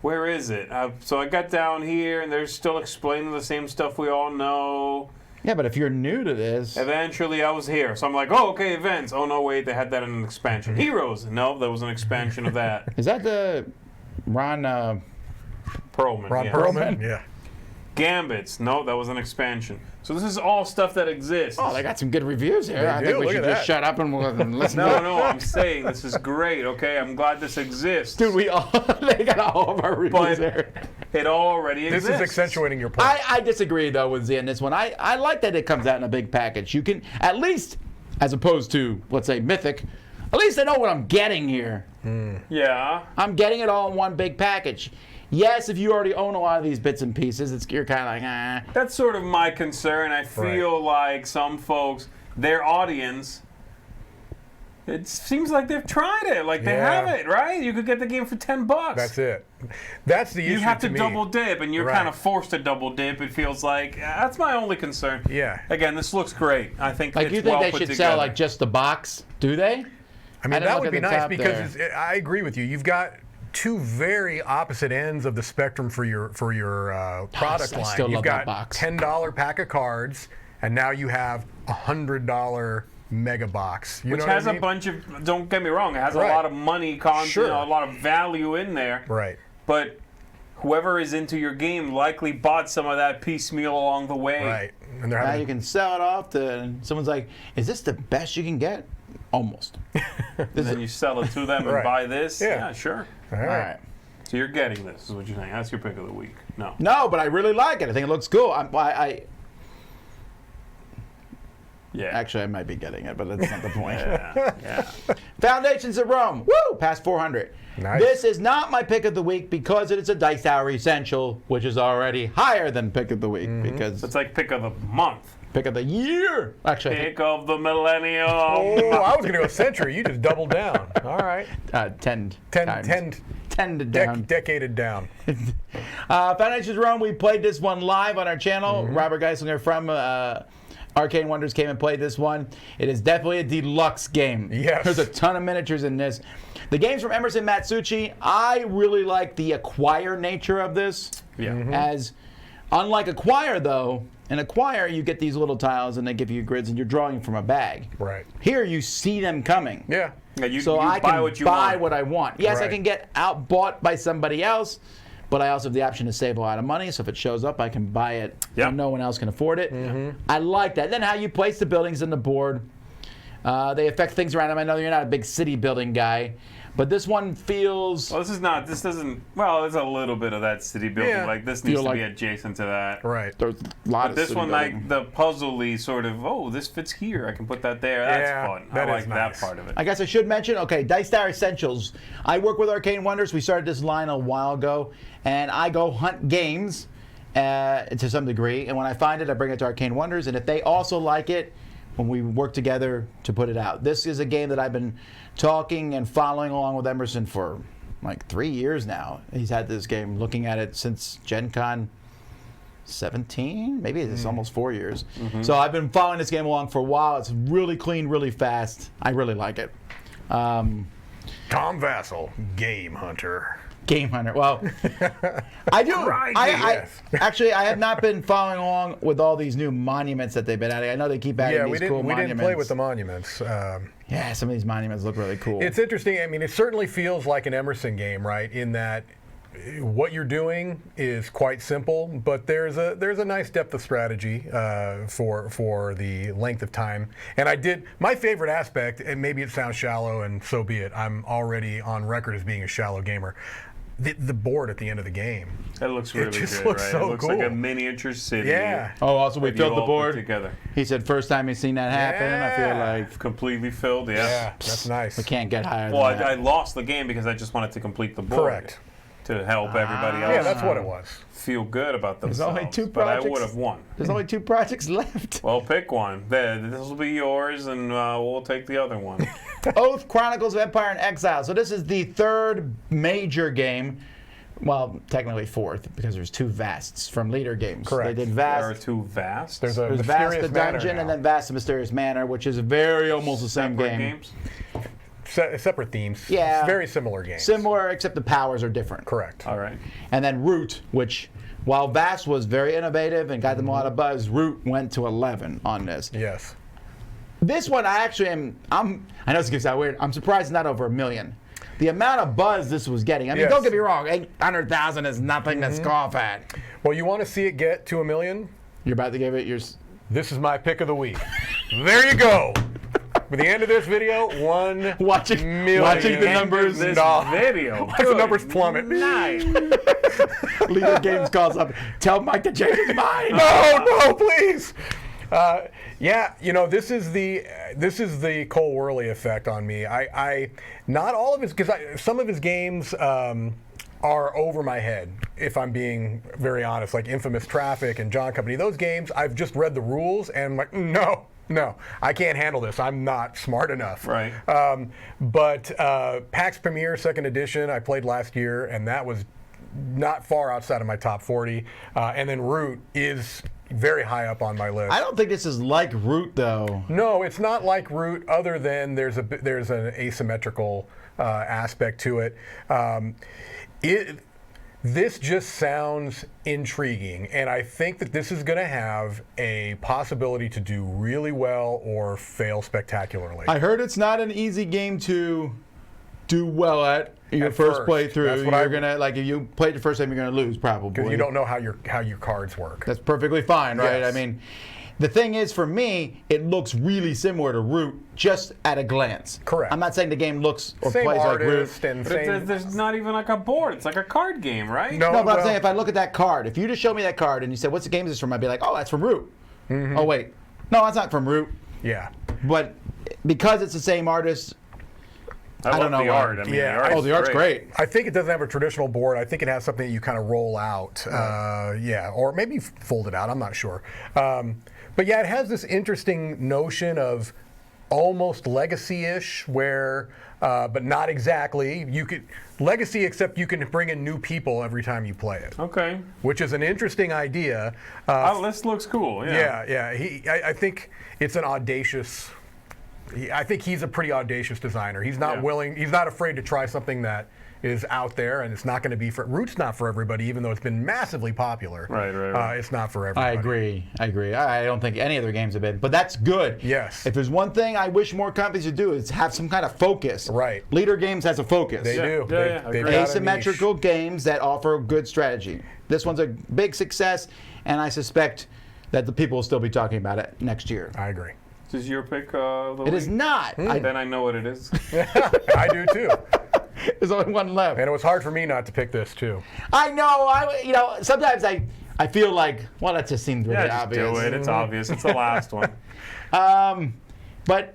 Where is it? So I got down here, and they're still explaining the same stuff we all know. Yeah, but if you're new to this, Eventually, I was here. So I'm like, oh, okay, events. Oh, no, wait, they had that in an expansion. Heroes. No, there was an expansion of that. is that the Ron? Perlman. Ron yeah. Perlman? Yeah. Gambits. No, that was an expansion. So this is all stuff that exists. Oh, they got some good reviews here. I do. think we Look should at just that. shut up and listen. to it. No, I'm saying this is great, okay? I'm glad this exists. Dude, they got all of our reviews But there. it already This exists. is accentuating your point. I disagree though with Z in this one. I like that it comes out in a big package. You can at least, as opposed to let's say Mythic, at least I know what I'm getting here. Yeah. I'm getting it all in one big package. Yes, if you already own a lot of these bits and pieces, you're kind of like, ah. That's sort of my concern. I feel like some folks, their audience, it seems like they've tried it. Like they Yeah. have it, right? You could get the game for $10. That's it. That's the issue. You have to me. double dip, and you're Right. kind of forced to double dip. It feels like that's my only concern. Yeah. Again, this looks great. I think Like it's you think well they put should together. sell like just the box? Do they? I mean, didn't that look would at be the nice top because there. I agree with you. You've got two very opposite ends of the spectrum for your product I line. still You've love that got box. $10 pack of cards, and now you have $100 mega box. You Which know what has I mean? a bunch of, don't get me wrong, it has Right. a lot of money content, Sure. a lot of value in there. Right. But whoever is into your game likely bought some of that piecemeal along the way. Right. And they're Now having you can sell it off to, and someone's like, is this the best you can get? Almost. And then you sell it to them and Right. buy this. Yeah. Yeah, sure. all All right. right. So you're getting this, is what you're saying. That's your pick of the week. No. No, but I really like it. I think it looks cool. Yeah. Actually, I might be getting it, but that's not the point. Yeah. Foundations of Rome. Woo! Past 400. Nice. This is not my pick of the week because it is a Dice Tower Essential, which is already higher than pick of the week because It's like pick of the month. pick of the year. Actually, I think, Pick of the millennium. Oh, I was going to go century. You just doubled down. All right. 10 times. 10 down. Decaded down. Foundations of Rome, we played this one live on our channel. Robert Geislinger from Arcane Wonders came and played this one. It is definitely a deluxe game. Yes. There's a ton of miniatures in this. The game's from Emerson Matsuuchi. I really like the acquire nature of this. Yeah. As unlike Acquire, though, in Acquire you get these little tiles and they give you grids and you're drawing from a bag. Right. Here you see them coming. Yeah. Yeah, you I buy can what you buy want. what I want. Yes, I Right. can get outbought by somebody else, but I also have the option to save a lot of money. So if it shows up, I can buy it Yep. when no one else can afford it. I like that. Then how you place the buildings in the board. They affect things around them. I know you're not a big city building guy, but this one feels. Well, this doesn't. Well, there's a little bit of that city building. Yeah. Like this needs to be adjacent to that. Right. There's a lot of This city one, building. like the puzzly sort of. Oh, this fits here. I can put that there. That's Yeah, fun. that I is like nice. that part of it. I guess I should mention, okay, Dice Tower Essentials. I work with Arcane Wonders. We started this line a while ago, and I go hunt games to some degree. And when I find it, I bring it to Arcane Wonders. And if they also like it, when we work together to put it out. This is a game that I've been talking and following along with Emerson for like 3 years now. He's had this game, looking at it since Gen Con 17, maybe it's almost 4 years. So I've been following this game along for a while. It's really clean, really fast. I really like it. Tom Vassell, Game Hunter. Game Hunter. Well, I do. Actually, I have not been following along with all these new monuments that they've been adding. I know they keep adding Yeah, these we cool monuments. didn't play with the monuments. Yeah, some of these monuments look really cool. It's interesting. I mean, it certainly feels like an Emerson game, right? In that what you're doing is quite simple, but there's a nice depth of strategy for the length of time. And my favorite aspect, and maybe it sounds shallow, and so be it. I'm already on record as being a shallow gamer. The board at the end of the game. That looks really just good, looks right? so It looks cool. like a miniature city. Yeah. Oh, also we that filled you the all put board together. He said first time he's seen that happen. I feel Yeah. like Completely filled. Yeah. Yeah, that's nice. we can't get higher Well, than that. I lost the game because I just wanted to complete the board. Correct. To help everybody else. Yeah, that's what it was. Feel good about themselves. only two but I projects. would have won. There's only 2 projects left. Well, pick one. This will be yours, and we'll take the other one. Oath, Chronicles of Empire, and Exile. So this is the 3rd major game. Well, technically 4th, because there's 2 Vasts from later games. Correct. They did There are Vast. 2 Vasts. There's There's Vast Mysterious the Manor Dungeon, now. and then Vast the Mysterious Manor, which is very almost the same separate game. games. Separate themes. Yeah. It's very similar games. Similar, except the powers are different. Correct. All right. And then Root, which, while Vast was very innovative and got them a lot of buzz, Root went to 11 on this. Yes. This one, I actually am. I know this gets out weird. I'm surprised it's not over 1 million. The amount of buzz this was getting. I mean, Yes. don't get me wrong. 800,000 is nothing to scoff at. Well, you want to see it get to 1 million? You're about to give it yours. This is my pick of the week. There you go. By the end of this video, 1 Watching million the numbers. This dollars. video. Watch the numbers plummet. Nice. Leader Games calls up. Tell Mike to change his mind. No, please. Yeah, you know, this is the Cole Worley effect on me. I not all of his, because some of his games are over my head, if I'm being very honest, like Infamous Traffic and John Company. Those games, I've just read the rules and I'm like, no, I can't handle this. I'm not smart enough. Right. But PAX Premier 2nd Edition, I played last year, and that was not far outside of my top 40. And then Root is very high up on my list. I don't think this is like Root, though. No, it's not like Root, other than there's an asymmetrical aspect to it. This just sounds intriguing, and I think that this is going to have a possibility to do really well or fail spectacularly. I heard it's not an easy game to do well at your At first first. playthrough. That's what You're gonna, like, if you play it the first time, you're gonna lose probably. Because you don't know how your cards work. That's perfectly fine, right? Yes. I mean, the thing is, for me, it looks really similar to Root just at a glance. Correct. I'm not saying the game looks or Same plays like Root. artist and But same. there's not even like a board. It's like a card game, right? No, No, but I'm well, saying if I look at that card, if you just show me that card and you said, "What's the game is this from?" I'd be like, "Oh, that's from Root." Oh wait, no, that's not from Root. Yeah. But because it's the same artist, I don't love know the why. art. I mean, Yeah. the art's great. I think it doesn't have a traditional board. I think it has something that you kind of roll out. Yeah, or maybe fold it out. I'm not sure. But yeah, it has this interesting notion of almost legacy-ish, where, but not exactly. You could legacy, except you can bring in new people every time you play it, Okay. which is an interesting idea. Oh, this looks cool. Yeah. Yeah. I think it's an audacious. I think he's a pretty audacious designer. He's not willing. He's not afraid to try something that is out there, and it's not going to be for Root's not for everybody, even though it's been massively popular. Right. It's not for everybody. I agree. I don't think any of their games have been, but that's good. Yes. If there's one thing I wish more companies would do, is have some kind of focus. Right. Leader Games has a focus. They do. Yeah, They've agreed. got a Asymmetrical games that offer good strategy. This one's a big success, and I suspect that the people will still be talking about it next year. niche. I agree. Does your pick the It is lead? not. Then I know what it is. I do too. There's only one left. And it was hard for me not to pick this too. I know. Sometimes I feel like, well, that just seemed really Yeah, just obvious. do it. It's obvious. It's the last one. But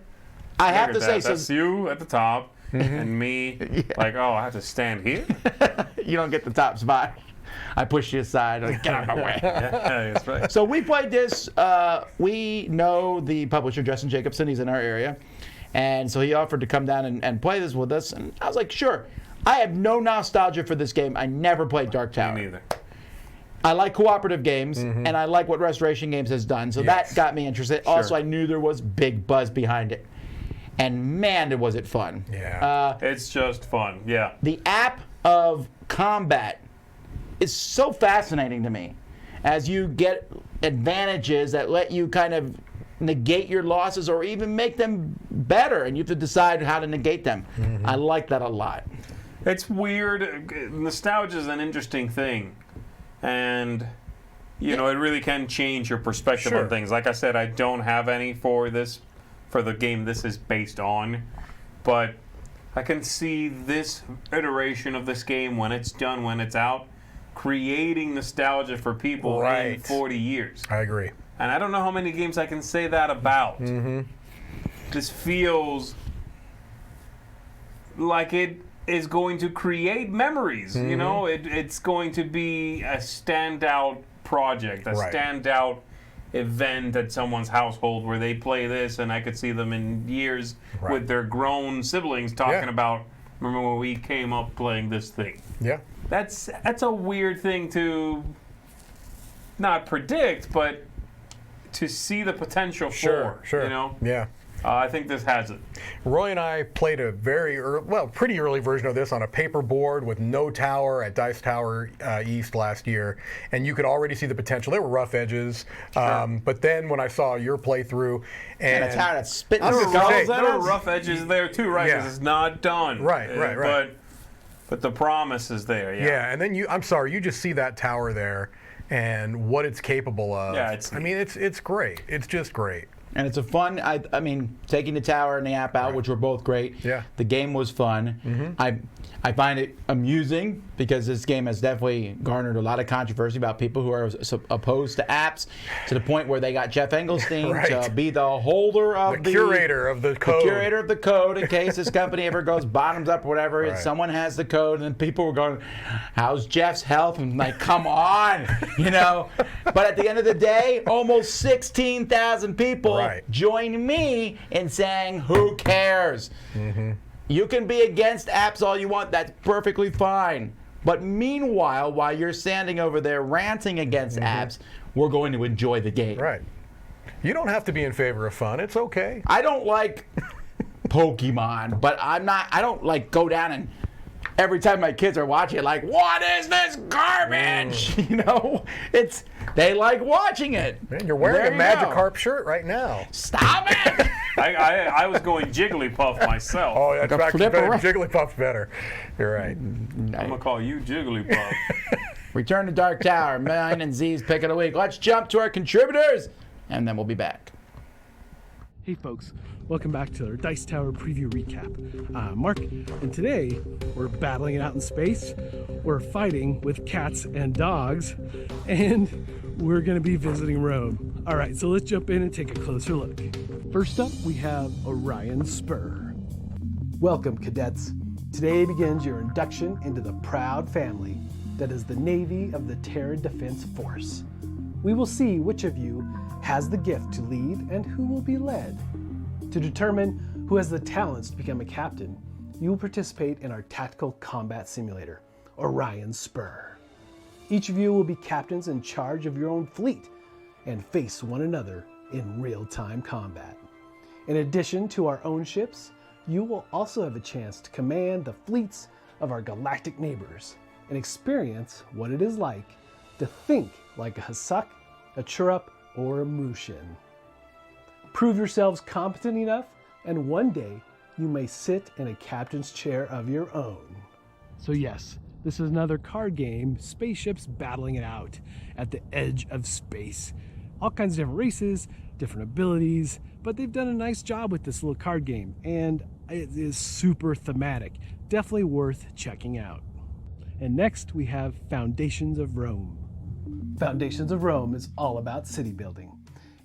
I have to Look say, at that. That's you at the top, and me, like, oh, I have to stand here? you don't get the top spot. I push you aside. Like, get out of my way. Yeah, that's right. So we played this. We know the publisher, Justin Jacobson. He's in our area. And so he offered to come down and play this with us. And I was like, sure. I have no nostalgia for this game. I never played Dark Tower. Me neither. I like cooperative games, and I like what Restoration Games has done. So that got me interested. Sure. Also, I knew there was big buzz behind it. And man, was it fun. Yeah. It's just fun. Yeah. The app of combat is so fascinating to me, as you get advantages that let you kind of negate your losses or even make them better, and you have to decide how to negate them. I like that a lot. It's weird. Nostalgia is an interesting thing. And, you know, it really can change your perspective on things. Like I said, I don't have any for the game this is based on. But I can see this iteration of this game, when it's done, when it's out, creating nostalgia for people in 40 years. I agree. And I don't know how many games I can say that about. This feels like it is going to create memories. You know, it's going to be a standout project, a standout event at someone's household where they play this, and I could see them in years with their grown siblings talking about, remember when we came up playing this thing. Yeah. That's a weird thing to not predict, but to see the potential for, you know? Yeah. I think this has it. Roy and I played a pretty early version of this on a paper board with no tower at Dice Tower East last year, and you could already see the potential. There were rough edges, but then when I saw your playthrough, and a tower that's spitting there were rough edges there too, right? Because it's not done. Right. But the promise is there. Yeah, and then you just see that tower there and what it's capable of. Yeah, it's great. It's just great. And it's a fun, I mean, taking the tower and the app out, which were both great. Yeah. The game was fun. I find it amusing because this game has definitely garnered a lot of controversy about people who are opposed to apps, to the point where they got Jeff Engelstein to be the holder of the curator of the code. The curator of the code, in case this company ever goes bottoms up or whatever. Someone has the code, and then people were going, how's Jeff's health? And like, come on, you know. But at the end of the day, almost 16,000 people join me in saying, who cares? You can be against apps all you want. That's perfectly fine. But meanwhile, while you're standing over there ranting against apps, we're going to enjoy the game. Right. You don't have to be in favor of fun. It's okay. I don't like Pokemon, but I don't like go down and every time my kids are watching it, like, what is this garbage? You know, they like watching it. Man, you're wearing a Magikarp shirt right now. Stop it! I was going Jigglypuff myself. Oh, that's actually better. Jigglypuff's better. You're right. I'm going to call you Jigglypuff. Return to Dark Tower, mine and Z's pick of the week. Let's jump to our contributors, and then we'll be back. Hey folks, welcome back to our Dice Tower preview recap. Mark, and today we're battling it out in space, we're fighting with cats and dogs, and we're going to be visiting Rome. All right, so let's jump in and take a closer look. First up, we have Orion Spur. Welcome, cadets. Today begins your induction into the proud family that is the Navy of the Terran Defense Force. We will see which of you has the gift to lead and who will be led. To determine who has the talents to become a captain, you will participate in our tactical combat simulator, Orion Spur. Each of you will be captains in charge of your own fleet and face one another in real-time combat. In addition to our own ships, you will also have a chance to command the fleets of our galactic neighbors and experience what it is like to think like a Hasuk, a Churup, or a Mushin. Prove yourselves competent enough, and one day you may sit in a captain's chair of your own. So yes, this is another card game, spaceships battling it out at the edge of space. All kinds of different races, different abilities, but they've done a nice job with this little card game, and it is super thematic. Definitely worth checking out. And next we have Foundations of Rome. Foundations of Rome is all about city building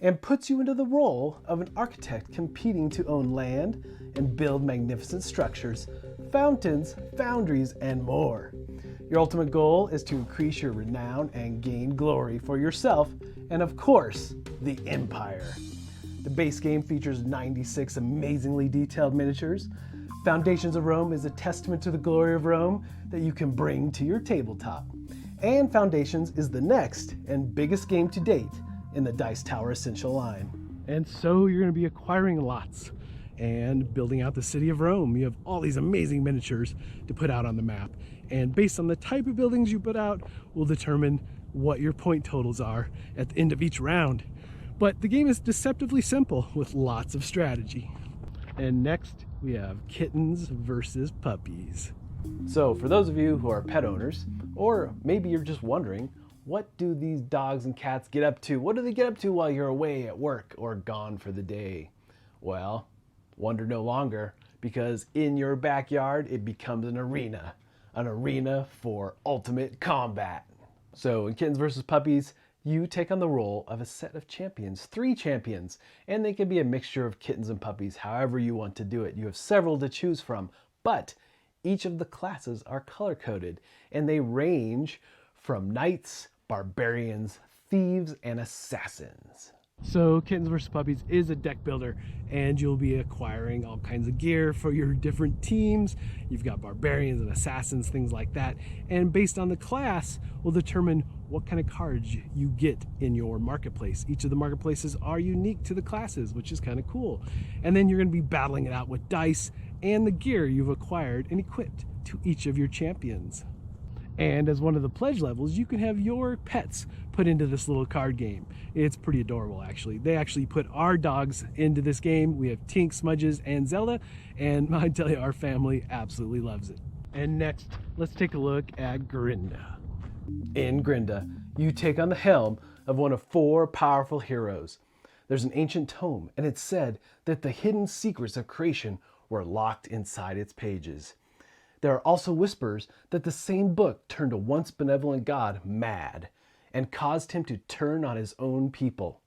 and puts you into the role of an architect competing to own land and build magnificent structures, fountains, foundries, and more. Your ultimate goal is to increase your renown and gain glory for yourself and, of course, the Empire. The base game features 96 amazingly detailed miniatures. Foundations of Rome is a testament to the glory of Rome that you can bring to your tabletop. And Foundations is the next and biggest game to date in the Dice Tower Essential line. And so you're going to be acquiring lots and building out the city of Rome. You have all these amazing miniatures to put out on the map. And based on the type of buildings you put out will determine what your point totals are at the end of each round. But the game is deceptively simple with lots of strategy. And next we have Kittens versus Puppies. So for those of you who are pet owners, or maybe you're just wondering, what do these dogs and cats get up to? What do they get up to while you're away at work or gone for the day? Well, wonder no longer, because in your backyard it becomes an arena for ultimate combat. So in Kittens vs. Puppies, you take on the role of a set of champions, 3 champions, and they can be a mixture of kittens and puppies, however you want to do it. You have several to choose from, but each of the classes are color-coded, and they range from knights, barbarians, thieves, and assassins. So Kittens vs. Puppies is a deck builder, and you'll be acquiring all kinds of gear for your different teams. You've got barbarians and assassins, things like that. And based on the class will determine what kind of cards you get in your marketplace. Each of the marketplaces are unique to the classes, which is kind of cool. And then you're going to be battling it out with dice and the gear you've acquired and equipped to each of your champions. And as one of the pledge levels, you can have your pets put into this little card game. It's pretty adorable, actually. They actually put our dogs into this game. We have Tink, Smudges, and Zelda, and I tell you, our family absolutely loves it. And next, let's take a look at Grenda. In Grenda, you take on the helm of one of 4 powerful heroes. There's an ancient tome, and it's said that the hidden secrets of creation were locked inside its pages. There are also whispers that the same book turned a once benevolent god mad and caused him to turn on his own people.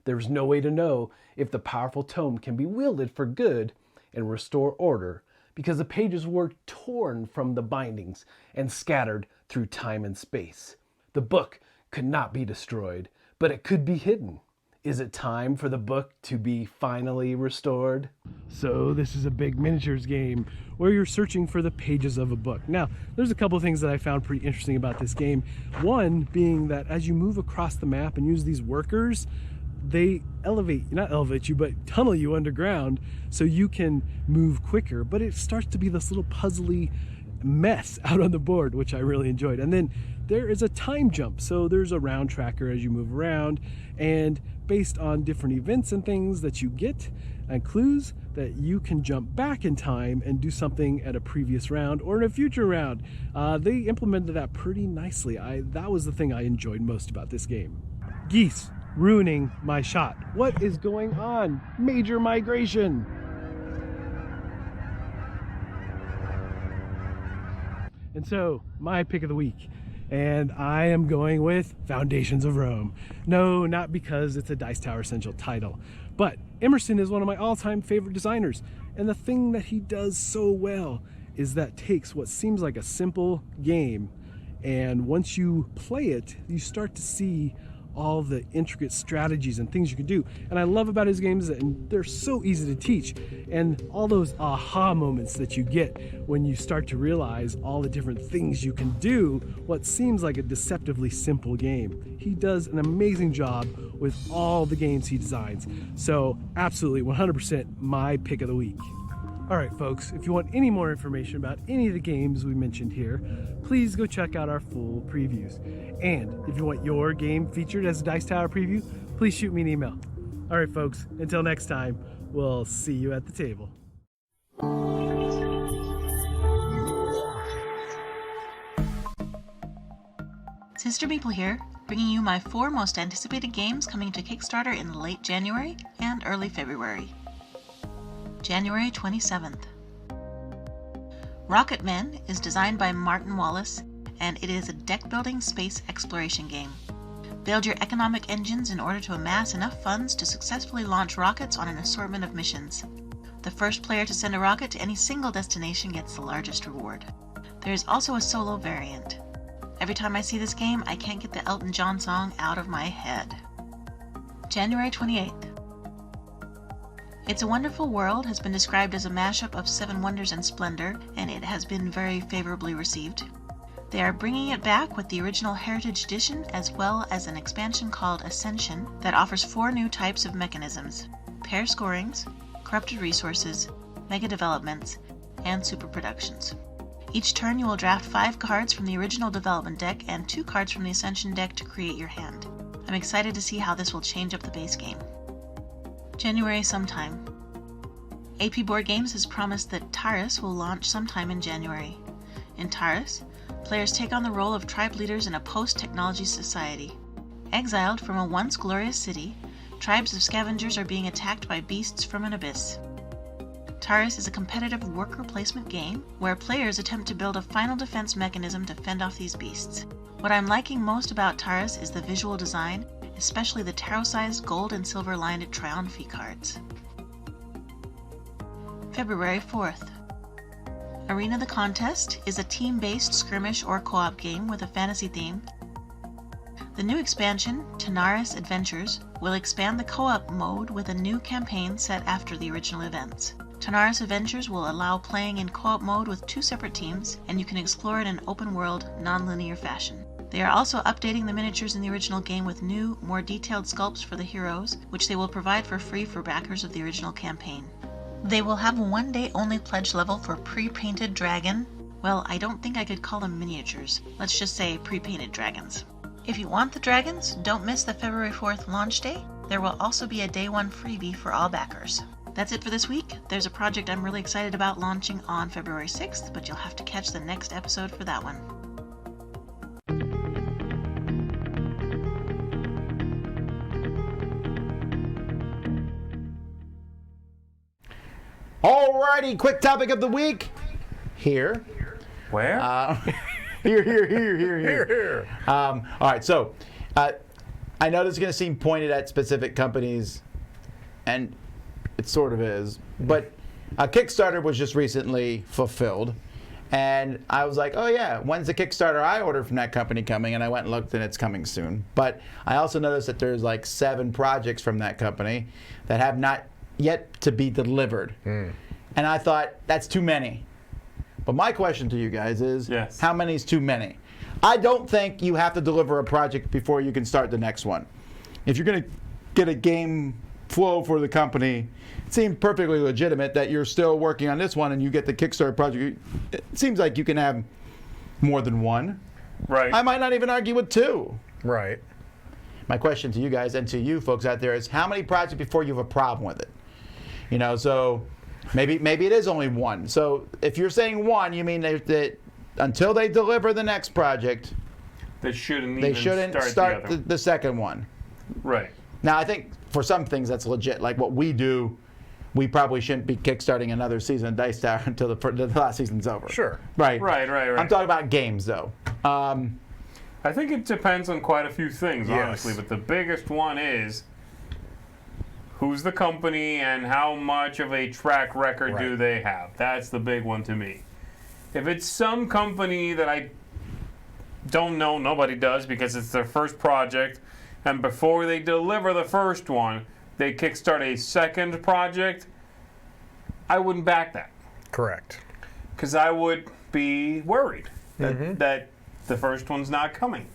There is no way to know if the powerful tome can be wielded for good and restore order, because the pages were torn from the bindings and scattered through time and space. The book could not be destroyed, but it could be hidden. Is it time for the book to be finally restored? So this is a big miniatures game where you're searching for the pages of a book. Now, there's a couple of things that I found pretty interesting about this game. One being that as you move across the map and use these workers, they not elevate you, but tunnel you underground so you can move quicker. But it starts to be this little puzzly mess out on the board, which I really enjoyed. And then there is a time jump. So there's a round tracker as you move around, and based on different events and things that you get and clues, that you can jump back in time and do something at a previous round or in a future round. They implemented that pretty nicely. That was the thing I enjoyed most about this game. Geese ruining my shot. What is going on? Major migration. And so, my pick of the week, and I am going with Foundations of Rome. No, not because it's a Dice Tower Essential title, but Emerson is one of my all-time favorite designers, and the thing that he does so well is that takes what seems like a simple game, and once you play it, you start to see all the intricate strategies and things you can do. And I love about his games that they're so easy to teach, and all those aha moments that you get when you start to realize all the different things you can do what seems like a deceptively simple game. He does an amazing job with all the games he designs. So absolutely 100% my pick of the week. All right, folks, if you want any more information about any of the games we mentioned here, please go check out our full previews. And if you want your game featured as a Dice Tower preview, please shoot me an email. All right, folks, until next time, we'll see you at the table. Sister Maple here. bringing you my 4 most anticipated games coming to Kickstarter in late January and early February. January 27th. Rocket Men is designed by Martin Wallace, and it is a deck-building space exploration game. Build your economic engines in order to amass enough funds to successfully launch rockets on an assortment of missions. The first player to send a rocket to any single destination gets the largest reward. There is also a solo variant. Every time I see this game, I can't get the Elton John song out of my head. January 28th. It's a Wonderful World has been described as a mashup of Seven Wonders and Splendor, and it has been very favorably received. They are bringing it back with the original Heritage Edition as well as an expansion called Ascension that offers 4 new types of mechanisms: pair scorings, corrupted resources, mega developments, and super productions. Each turn you will draft 5 cards from the original development deck and 2 cards from the Ascension deck to create your hand. I'm excited to see how this will change up the base game. January sometime. AP Board Games has promised that Taurus will launch sometime in January. In Taurus, players take on the role of tribe leaders in a post-technology society. Exiled from a once glorious city, tribes of scavengers are being attacked by beasts from an abyss. Taurus is a competitive worker placement game where players attempt to build a final defense mechanism to fend off these beasts. What I'm liking most about Taurus is the visual design, especially the tarot-sized gold and silver lined Triumph cards. February 4th. Arena the Contest is a team-based skirmish or co-op game with a fantasy theme. The new expansion, Tanaris Adventures, will expand the co-op mode with a new campaign set after the original events. Tanaris Adventures will allow playing in co-op mode with 2 separate teams, and you can explore in an open-world, non-linear fashion. They are also updating the miniatures in the original game with new, more detailed sculpts for the heroes, which they will provide for free for backers of the original campaign. They will have a 1-day-only pledge level for pre-painted dragon. Well, I don't think I could call them miniatures. Let's just say pre-painted dragons. If you want the dragons, don't miss the February 4th launch day. There will also be a Day 1 freebie for all backers. That's it for this week. There's a project I'm really excited about launching on February 6th, but you'll have to catch the next episode for that one. Alrighty, quick topic of the week. Here. Where? Here. All right, so I know this is going to seem pointed at specific companies, and it sort of is, but a Kickstarter was just recently fulfilled, and I was like, oh yeah, when's the Kickstarter I ordered from that company coming? And I went and looked, and it's coming soon. But I also noticed that there's like 7 projects from that company that have not yet to be delivered. And I thought, that's too many. But my question to you guys is, How many is too many? I don't think you have to deliver a project before you can start the next one. If you're going to get a game flow for the company, it seems perfectly legitimate that you're still working on this one and you get the Kickstarter project. It seems like you can have more than one. Right. I might not even argue with 2. Right. My question to you guys and to you folks out there is, how many projects before you have a problem with it? You know, so maybe it is only 1. So if you're saying 1, you mean that until they deliver the next project, they shouldn't start the second one. Right. Now, I think for some things that's legit. Like what we do, we probably shouldn't be kickstarting another season of Dice Tower until the last season's over. Sure. Right. Right. I'm talking about games, though. I think it depends on quite a few things, honestly. But the biggest one is, who's the company and how much of a track record do they have? That's the big one to me. If it's some company that I don't know, nobody does, because it's their first project, and before they deliver the first one, they kickstart a second project, I wouldn't back that. Correct. Because I would be worried that the first one's not coming.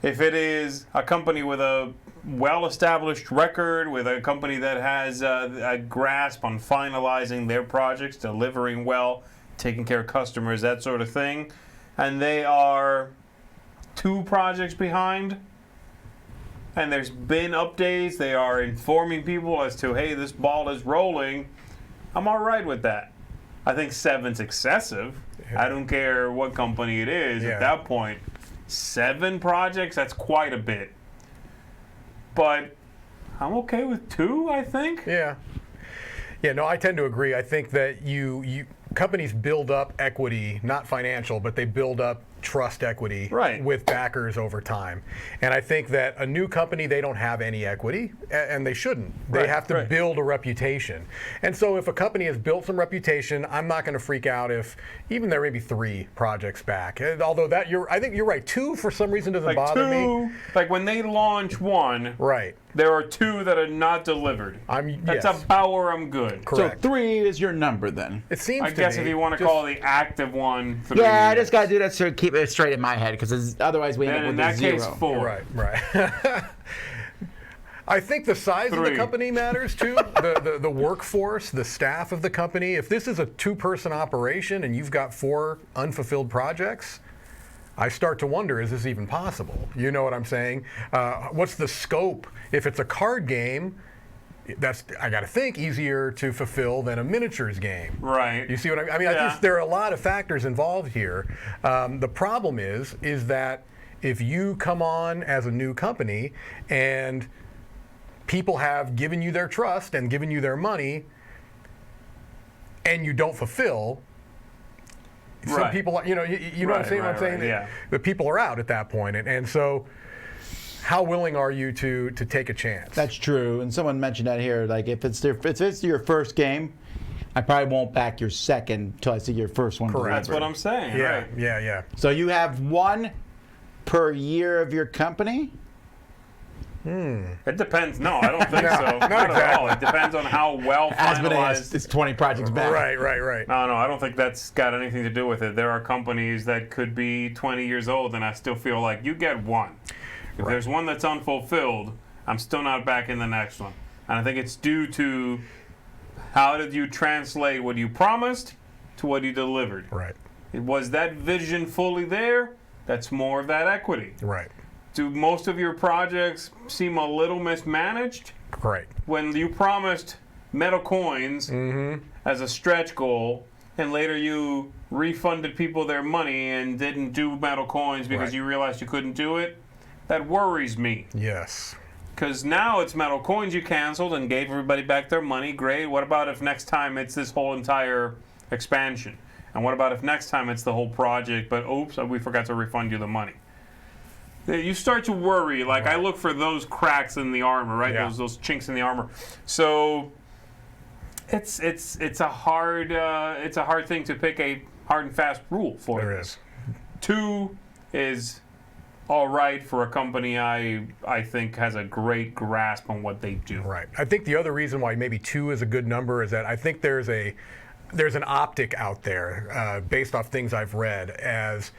If it is a company with a well-established record, with a company that has a grasp on finalizing their projects, delivering well, taking care of customers, that sort of thing, and they are 2 projects behind, and there's been updates, they are informing people as to, hey, this ball is rolling, I'm all right with that. I think 7's excessive. I don't care what company it is. At that point, 7 projects, that's quite a bit. But I'm okay with 2, I think. Yeah. Yeah, no, I tend to agree. I think that companies build up equity, not financial, but they build up trust equity with backers over time. And I think that a new company, they don't have any equity, and they shouldn't. They have to build a reputation. And so if a company has built some reputation, I'm not going to freak out if even there may be 3 projects back. Although I think you're right. 2 for some reason doesn't bother me. Like when they launch one, right, there are 2 that are not delivered. That's about where I'm good. Correct. So 3 is your number then. It seems I guess if you want to call the active one 3. Yeah, I just got to do that to keep it straight in my head, because otherwise we end up with a 0. In that case, 4. Right. I think the size of the company matters too. The workforce, the staff of the company. If this is a 2-person operation and you've got 4 unfulfilled projects, I start to wonder, is this even possible? You know what I'm saying? What's the scope? If it's a card game, that's, I got to think, easier to fulfill than a miniatures game. Right. You see what I mean? I think there are a lot of factors involved here. The problem is that if you come on as a new company and people have given you their trust and given you their money and you don't fulfill, some people, you know what I'm saying? I'm saying the people are out at that point, and so how willing are you to take a chance? That's true, and someone mentioned that here. Like if it's your first game, I probably won't back your second until I see your first one. Correct. That's what I'm saying. Yeah, right. yeah. So you have 1 per year of your company? It depends. No, I don't think so. Not at all. It depends on how well finalized. It's 20 projects back. Right. No, I don't think that's got anything to do with it. There are companies that could be 20 years old, and I still feel like you get 1. If there's one that's unfulfilled, I'm still not back in the next one. And I think it's due to how did you translate what you promised to what you delivered. Right. Was that vision fully there? That's more of that equity. Right. Do most of your projects seem a little mismanaged? Right. When you promised metal coins as a stretch goal, and later you refunded people their money and didn't do metal coins because you realized you couldn't do it, that worries me. Yes. Because now it's metal coins you canceled and gave everybody back their money. Great. What about if next time it's this whole entire expansion? And what about if next time it's the whole project, but oops, we forgot to refund you the money? You start to worry. Like I look for those cracks in the armor, right? Yeah. Those chinks in the armor. So it's a hard thing to pick a hard and fast rule for. There is. 2 is all right for a company I think has a great grasp on what they do. Right. I think the other reason why maybe 2 is a good number is that I think there's an optic out there based off things I've read as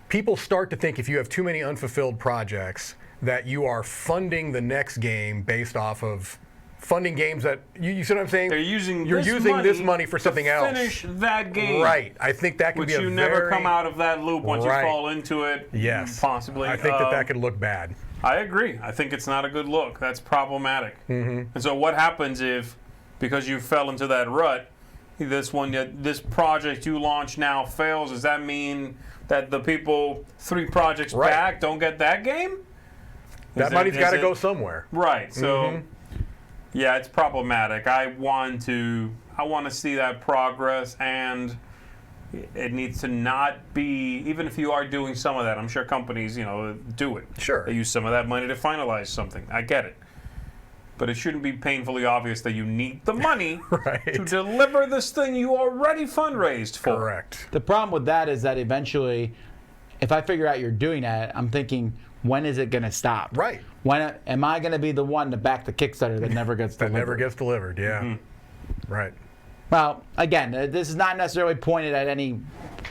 people start to think if you have too many unfulfilled projects that you are funding the next game based off of funding games that you see what I'm saying? You're using this money for something else. Finish that game. Right. I think that could be a you never come out of that loop once you fall into it. Yes. Possibly. I think that could look bad. I agree. I think it's not a good look. That's problematic. And so what happens if, because you fell into that rut, this project you launch now fails? Does that mean that the people 3 projects back don't get that game? That money's got to go somewhere. Right. So, yeah, it's problematic. I want to see that progress, and it needs to not be, even if you are doing some of that, I'm sure companies, do it. Sure. They use some of that money to finalize something. I get it. But it shouldn't be painfully obvious that you need the money to deliver this thing you already fundraised for. Correct. The problem with that is that eventually, if I figure out you're doing that, I'm thinking, when is it going to stop? Right. When am I going to be the one to back the Kickstarter that never gets delivered? That never gets delivered, yeah. Right. Well, again, this is not necessarily pointed at any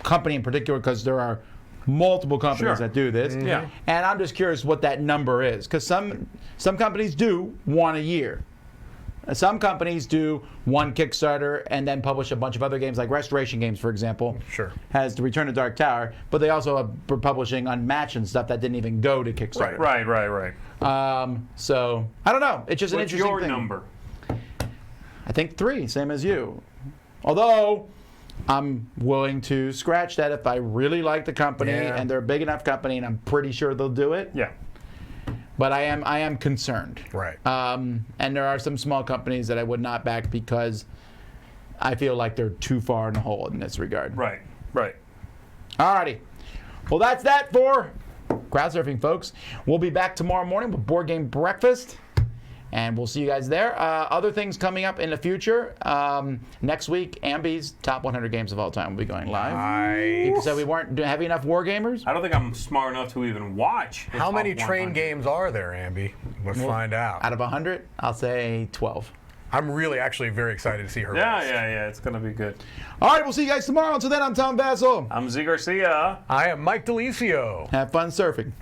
company in particular because there are multiple companies that do this. Yeah. And I'm just curious what that number is, because some companies do 1 a year. Some companies do 1 Kickstarter and then publish a bunch of other games, like Restoration Games, for example. Sure. Has The Return of Dark Tower, but they also are publishing Unmatched and stuff that didn't even go to Kickstarter. Right. So I don't know. It's just an What's interesting your thing. number? I think 3, same as you. Although I'm willing to scratch that if I really like the company Yeah. and they're a big enough company, and I'm pretty sure they'll do it. Yeah. But I am concerned. Right. And there are some small companies that I would not back because I feel like they're too far in the hole in this regard. Right. Right. Alrighty. Well, that's that for Crowdsurfing, folks. We'll be back tomorrow morning with Board Game Breakfast, and we'll see you guys there. Other things coming up in the future. Next week, Ambi's Top 100 Games of All Time will be going live. People said we weren't having enough war gamers. I don't think I'm smart enough to even watch. the How top many 100. train games are there, Ambi? Let's find out. Out of 100, I'll say 12. I'm really actually very excited to see her. Yeah, list. yeah. It's gonna be good. All right, we'll see you guys tomorrow. Until then, I'm Tom Vassell. I'm Z Garcia. I am Mike DeLisio. Have fun surfing.